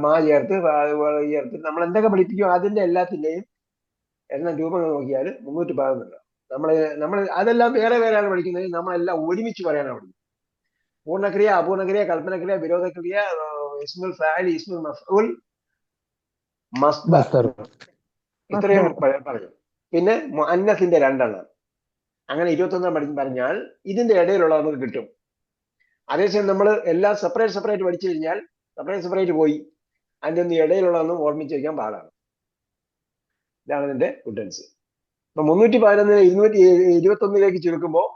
മാ ചേർത്ത് നമ്മൾ എന്തൊക്കെ പഠിപ്പിക്കും അതിന്റെ എല്ലാത്തിന്റെയും എണ്ണം രൂപങ്ങൾ നോക്കിയാൽ 311. നമ്മൾ അതെല്ലാം വേറെ വേറെയാണ് പഠിക്കുന്നത്. നമ്മളെല്ലാം ഒരുമിച്ച് പറയാനാണ് പഠിക്കുന്നത്. പൂർണ്ണക്രിയ, അപൂർണക്രിയ, കൽപ്പനക്രിയ, വിരോധക്രിയ, ഇസ്മുൽ ഫാഇൽ, ഇസ്മുൽ മഫ്ഊൽ, മസ്ദർ, ഇത്രയും പറഞ്ഞു. പിന്നെ മുഅന്നസിന്റെ 2 എണ്ണം. അങ്ങനെ 21 പറഞ്ഞാൽ ഇതിന്റെ ഇടയിലുള്ള നമുക്ക് കിട്ടും. അതേസമയം നമ്മൾ എല്ലാം സെപ്പറേറ്റ് പഠിച്ചു കഴിഞ്ഞാൽ സെപ്പറേറ്റ് പോയി അതിൻ്റെ ഒന്നും ഇടയിലുള്ളതൊന്നും ഓർമ്മിച്ച് വയ്ക്കാൻ പാടാണ്. ഇതാണ് ഇതിന്റെ ഡിഫറൻസ്. ഇപ്പൊ 311 221 ചുരുക്കുമ്പോൾ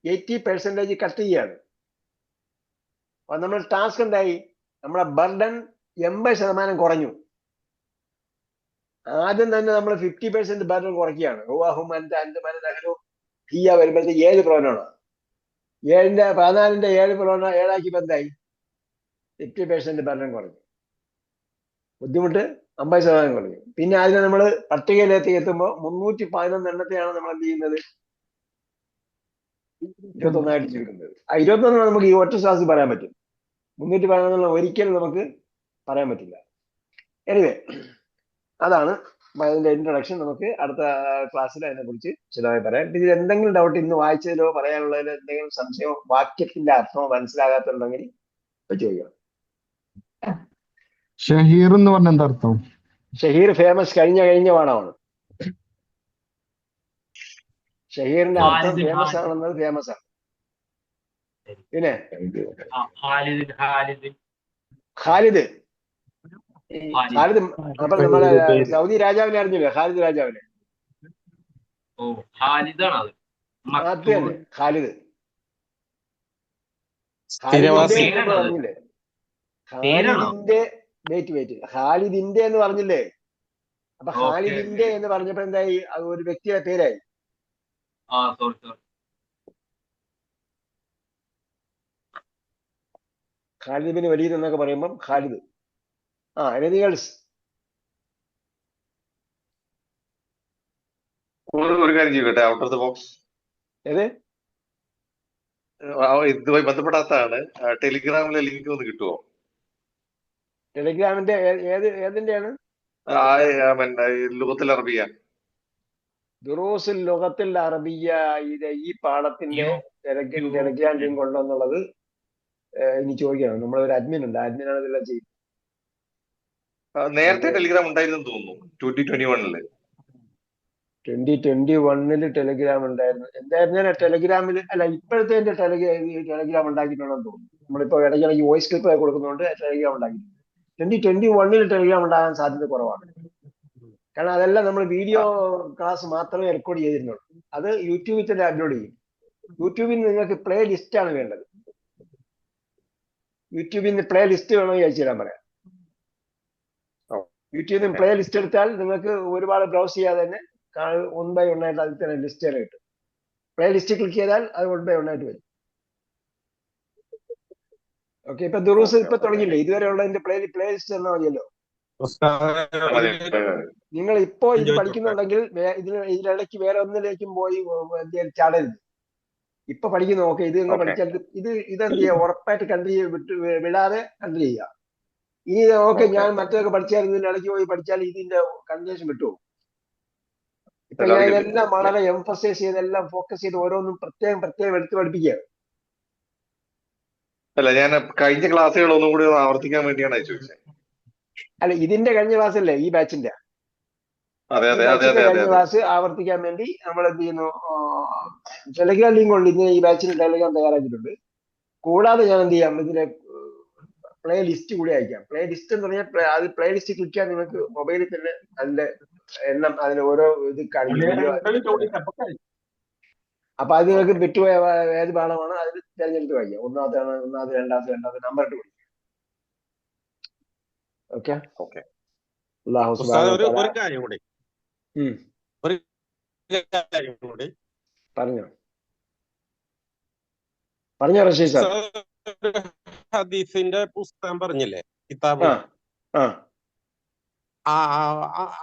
80% കട്ട് ചെയ്യാണ്. അപ്പൊ നമ്മൾ ടാസ്ക് എന്തായി? നമ്മളെ ബർഡൻ 80% കുറഞ്ഞു. ആദ്യം തന്നെ നമ്മൾ 50% ബർഡൻ കുറയ്ക്കുകയാണ്. ഹിയ വരുമ്പോഴത്തേക്ക് 7 പ്രോനാണ്. 14ന്റെ 7 പ്രോന 7 എന്തായി? 50% ബർഡൻ കുറഞ്ഞു. ബുദ്ധിമുട്ട് 50% കുറഞ്ഞു. പിന്നെ അതിനെ നമ്മൾ പട്ടികയിലേക്ക് എത്തുമ്പോൾ 311 എണ്ണത്തെയാണ് നമ്മൾ എന്ത് ചെയ്യുന്നത്? 21 ചുരുക്കുന്നത്. ആ 21 നമുക്ക് ഈ ഒറ്റ ക്ലാസ്സിൽ പറയാൻ പറ്റും. 311 ഒരിക്കലും നമുക്ക് പറയാൻ പറ്റില്ല. എനിവേ, അതാണ് അതിന്റെ ഇൻട്രൊഡക്ഷൻ. നമുക്ക് അടുത്ത ക്ലാസ്സിൽ അതിനെക്കുറിച്ച് വിശദമായി പറയാം. ഇതിൽ എന്തെങ്കിലും ഡൗട്ട് ഇന്ന് വായിച്ചതിലോ പറയാനുള്ളതിലോ എന്തെങ്കിലും സംശയമോ വാക്യത്തിന്റെ അർത്ഥമോ മനസ്സിലാകാത്തുണ്ടെങ്കിൽ ചോദിക്കണം. ഷഹീർ എന്ന് പറഞ്ഞ എന്താ അർത്ഥം? ഷഹീർ ഫേമസ്, കഴിഞ്ഞ പാഠമാണ്. ഷഹീറിന്റെ അർത്ഥം ഫേമസ് ആണെന്നത് ഫേമസ് ആണ്. പിന്നെ ഖാലിദ് അപ്പൊ നമ്മളെ സൗദി രാജാവിനെ അറിഞ്ഞില്ലേ? ഖാലിദ് രാജാവിനെ. അത് തന്നെ ഖാലിദ്. പറഞ്ഞില്ലേ? ഖാലിദിന്റെ ഖാലിദിന്റെ എന്ന് പറഞ്ഞില്ലേ? അപ്പൊ ഖാലിദിന്റെ എന്ന് പറഞ്ഞപ്പോ എന്തായി? അത് ഒരു വ്യക്തിയുടെ പേരായി. ഖാലിദ് ബിൻ വലീദ് എന്നൊക്കെ പറയുമ്പം ഖാലിദ്. Anything else? ഒരു കാര്യം ചെയ്യട്ടെ, ഔട്ട് ഓഫ് ദ ബോക്സ്. ഏത്? ഇതുമായി ബന്ധപ്പെടാത്തതാണ്. ടെലിഗ്രാമിലെ ലിങ്ക് ഒന്ന് കിട്ടുമോ? ടെലിഗ്രാമിന്റെ ഏതിന്റെയാണ്? ലുഗത്തുൽ അറബിയ. ദുറൂസുൽ ലുഗത്തുൽ അറബിയ. ഈ പാഠത്തിന്റെ ടെലിഗ്രാം ലിങ്ക് ഉണ്ടോ എന്നുള്ളത് ഇനി ചോദിക്കണം. നമ്മളൊരു അഡ്മിൻ ഉണ്ട്, അഡ്മിനാണ് ഇതെല്ലാം ചെയ്യുന്നത്. നേരത്തെ ടെലിഗ്രാം ഉണ്ടായിരുന്നു തോന്നുന്നു. 2021 ടെലിഗ്രാം ഉണ്ടായിരുന്നു. എന്തായിരുന്നാലും ടെലിഗ്രാമിൽ അല്ല, ഇപ്പോഴത്തെ ടെലിഗ്രാം ഉണ്ടാക്കിയിട്ടുണ്ടെന്ന് തോന്നുന്നു. നമ്മളിപ്പോ ഇടയ്ക്കിടയ്ക്ക് വോയിസ് ക്ലിപ്പ് കൊടുക്കുന്നതുകൊണ്ട് ടെലിഗ്രാം ഉണ്ടാക്കിയിട്ടുണ്ട്. 2021 ടെലിഗ്രാം ഉണ്ടാകാൻ സാധ്യത കുറവാണ്. കാരണം അതെല്ലാം നമ്മൾ വീഡിയോ ക്ലാസ് മാത്രമേ റെക്കോർഡ് ചെയ്തിരുന്നുള്ളൂ. അത് യൂട്യൂബിൽ തന്നെ അപ്ലോഡ് ചെയ്യും. യൂട്യൂബിൽ നിങ്ങൾക്ക് പ്ലേ ലിസ്റ്റ് ആണ് വേണ്ടത്. യൂട്യൂബിൽ നിന്ന് പ്ലേ ലിസ്റ്റ് വേണമെങ്കിൽ അയച്ചു തരാൻ പറയാം. യൂട്യൂബിൽ നിന്ന് പ്ലേ ലിസ്റ്റ് എടുത്താൽ നിങ്ങൾക്ക് ഒരുപാട് ബ്രൗസ് ചെയ്യാതെ തന്നെ 1 by 1 ആയിട്ട് അതിൽ തന്നെ ലിസ്റ്റ് തന്നെ കിട്ടും. പ്ലേ ലിസ്റ്റ് ക്ലിക്ക് ചെയ്താൽ അത് 1 by 1 ആയിട്ട് വരും. ഓക്കെ, ഇപ്പൊ ദുറൂസ് ഇപ്പൊ തുടങ്ങിയില്ലേ? ഇതുവരെ ഉള്ളതിന്റെ പ്ലേ ലിസ്റ്റ് തന്നെ മതിയല്ലോ. നിങ്ങൾ ഇപ്പോ ഇത് പഠിക്കുന്നുണ്ടെങ്കിൽ ഇതിനിടയ്ക്ക് വേറെ ഒന്നിലേക്കും പോയി ചാടരുത്. ഇപ്പൊ പഠിക്കുന്നു. ഓക്കെ, ഇത് നിങ്ങൾ പഠിച്ചാൽ ഇതെന്ത് ചെയ്യുക? ഉറപ്പായിട്ട് വിടാതെ കണ്ടിന്യൂ ചെയ്യുക. ഇനി ഓക്കെ, ഞാൻ മറ്റൊക്കെ പഠിച്ചായിരുന്നു, ഇതിനിടയ്ക്ക് പോയി പഠിച്ചാൽ ഇതിന്റെ കണ്ടിന്യൂഷൻ വിട്ടുപോകും. ഇപ്പൊ ഞാൻ ഇതെല്ലാം വളരെ എംഫസൈസ് ചെയ്തെല്ലാം ഫോക്കസ് ചെയ്ത് ഓരോന്നും പ്രത്യേകം എടുത്ത് പഠിപ്പിക്കുകയാണ്. അല്ല, ഞാൻ കഴിഞ്ഞ ക്ലാസ്സുകൾ ഒന്നും കൂടി ആവർത്തിക്കാൻ വേണ്ടിയാണ് ചോദിച്ചത്. അല്ല, ഇതിന്റെ കഴിഞ്ഞ ക്ലാസ് അല്ലേ ഈ ബാച്ചിന്റെ? കഴിഞ്ഞ ക്ലാസ് ആവർത്തിക്കാൻ വേണ്ടി നമ്മൾ എന്ത് ചെയ്യുന്നു? ടെലിഗ്രാം ലിങ്ക് ഉണ്ട്. ഇന്ന് ഈ ബാച്ചിന് ടെലിഗ്രാം തയ്യാറാക്കിയിട്ടുണ്ട്. കൂടാതെ ഞാൻ എന്ത് ചെയ്യാം? ഇതിന്റെ പ്ലേ ലിസ്റ്റ് കൂടി അയക്കാം. പ്ലേ ലിസ്റ്റ് എന്ന് പറഞ്ഞാൽ അത് പ്ലേ ലിസ്റ്റ് ക്ലിക്ക് ചെയ്യാൻ നിങ്ങൾക്ക് മൊബൈലിൽ തന്നെ അതിന്റെ എണ്ണം, അതിന് ഓരോ ഇത് കാണിക്കും. അപ്പൊ അത് നിങ്ങൾക്ക് വിട്ടുപോയ ഏത് പാഠമാണ് അതിൽ തിരഞ്ഞെടുത്ത് വായിക്കാം. ഒന്നാമത്തെ രണ്ടാമത്തെ നമ്പർ ഇട്ട് പഠിക്കാം. ഓക്കെ. ഒരു കാര്യം കൂടി പറഞ്ഞോ റഷീദ് സാർ. ഹദീസിന്റെ പുസ്തകം പറഞ്ഞില്ലേ, കിതാബ്,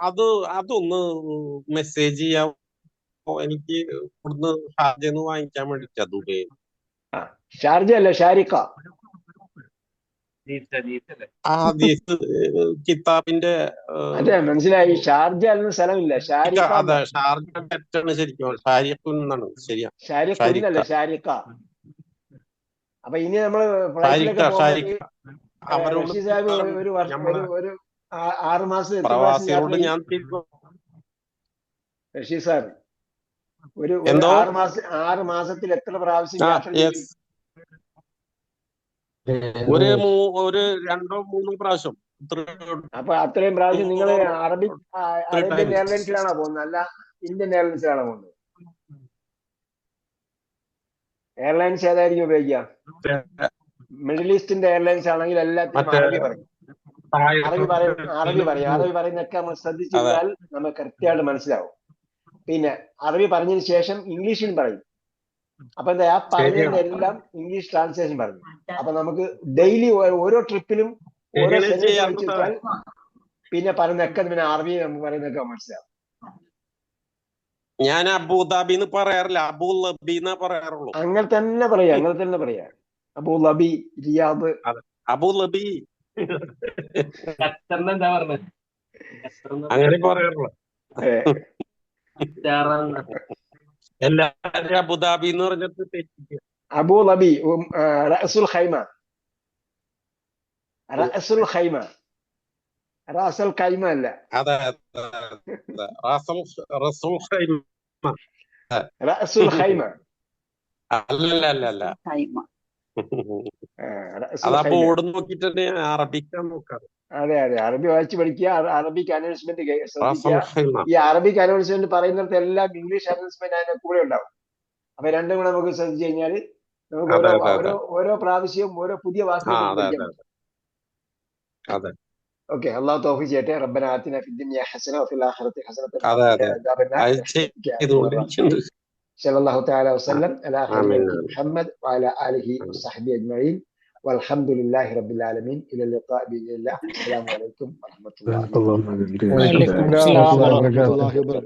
അതൊന്ന് മെസ്സേജ് ചെയ്യാൻ എനിക്ക് ഇവിടുന്ന് ഷാർജന്ന് വാങ്ങിക്കാൻ വേണ്ടിട്ടാ. ദുബൈ ഷാർജ അല്ല, ഷാരിഖ. കിതാബിന്റെ അതെ, മനസ്സിലായി. ഷാർജ എന്ന സ്ഥലമില്ല, ഷാരിഖ. അതെ, ഷാർജ തെറ്റാണ് ശരിക്കും. ഷാരിഖുൻ എന്നാണ്. ശരിയാ, ഷാരിഖുന്നല്ല, ഷാരിഖ. അപ്പൊ ഇനി നമ്മള് ഒരു 6 മാസം പ്രവാസികളോട് ഞാൻ റഷീദ് സാർ ഒരു എന്തോ 6 മാസത്തിൽ എത്ര പ്രാവശ്യം ആ യാത്ര ചെയ്യും? യെസ് ഒരു 2-3 പ്രാവശ്യം അപ്പൊ അത്രയും പ്രാവശ്യം നിങ്ങൾ അറേബ്യൻ times. എയർലൈൻസിലാണോ പോകുന്നത്, അല്ല ഇന്ത്യൻ എയർലൈൻസിലാണോ പോകുന്നത്? എയർലൈൻസ് ഏതായിരിക്കും ഉപയോഗിക്കുക? മിഡിൽ ഈസ്റ്റിന്റെ എയർലൈൻസ് ആണെങ്കിൽ എല്ലാത്തിനും മറ്റേ അറബി പറയും. അറബി പറയുന്നൊക്കെ നമ്മൾ ശ്രദ്ധിച്ചാൽ നമുക്ക് കൃത്യമായിട്ട് മനസ്സിലാവും. പിന്നെ അറബി പറഞ്ഞതിന് ശേഷം ഇംഗ്ലീഷിൽ പറയും. അപ്പൊ എന്താ ആ പറഞ്ഞതിന്റെ എല്ലാം ഇംഗ്ലീഷ് ട്രാൻസ്ലേഷൻ പറയും. അപ്പൊ നമുക്ക് ഡെയിലി ഓരോ ട്രിപ്പിലും ഓരോ സെന്റൻസ് വെച്ചാൽ പിന്നെ പറയുന്നൊക്കെ പിന്നെ അറബി നമുക്ക് പറയുന്നൊക്കെ മനസ്സിലാവും. ഞാൻ അബുദാബിന്ന് പറയാറില്ല, അബുലബി എന്നാ പറയാറുള്ളൂ. അങ്ങനെ തന്നെ പറയാ. Abu Dhabi, Riyadh. അബുലബി എന്താ പറഞ്ഞത്? അങ്ങനെ പറയാറുള്ളൂ. എല്ലാരും അബുദാബി എന്ന് പറഞ്ഞിട്ട് തെറ്റിക്കുക. അബുദാബി റഅസുൽ ഖൈമ റാസൽ ഖൈമ അല്ല. അതെ റസൂൽ ഖൈമ റഅസുൽ ഖൈമ അല്ല അതാ ബോർഡ് നോക്കിട്ട് അറബിക്കാൻ നോക്കാറ്. അതെ അറബി വായിച്ച് പഠിക്കുക. അറബിക് അനൗൺസ്മെന്റ് ശ്രദ്ധിക്കുക. ഈ അറബിക് അനൗൺസ്മെന്റ് പറയുന്നിടത്ത് എല്ലാം ഇംഗ്ലീഷ് അനൗൺസ്മെന്റ് അതിന്റെ കൂടെ ഉണ്ടാവും. അപ്പൊ രണ്ടും കൂടെ നമുക്ക് ശ്രദ്ധിച്ചു കഴിഞ്ഞാൽ നമുക്ക് ഓരോ പ്രാവശ്യവും ഓരോ പുതിയ വാക്കുകൾ. ഓക്കെ, അള്ളാഹു തൗഫീഖ് ചെയ്യട്ടെ. റബ്ബന ആതിന ഫിദ്ദുനിയ ഹസന വഫിൽ ആഖിറതി ഹസനത സല്ലല്ലാഹു തആല വസല്ലം അലാ ഹബീബി മുഹമ്മദ് വഅലാ ആലിഹി വസഹ്ബിഹി അജ്മഈൻ വൽഹംദുലില്ലാഹി റബ്ബിൽ ആലമീൻ. ഇലാ ലിഖാ ബിഇذنില്ലാഹ്. അസ്സലാമു അലൈക്കും വറഹ്മത്തുള്ളാഹി വഅലൈക്കും അസ്സലാം.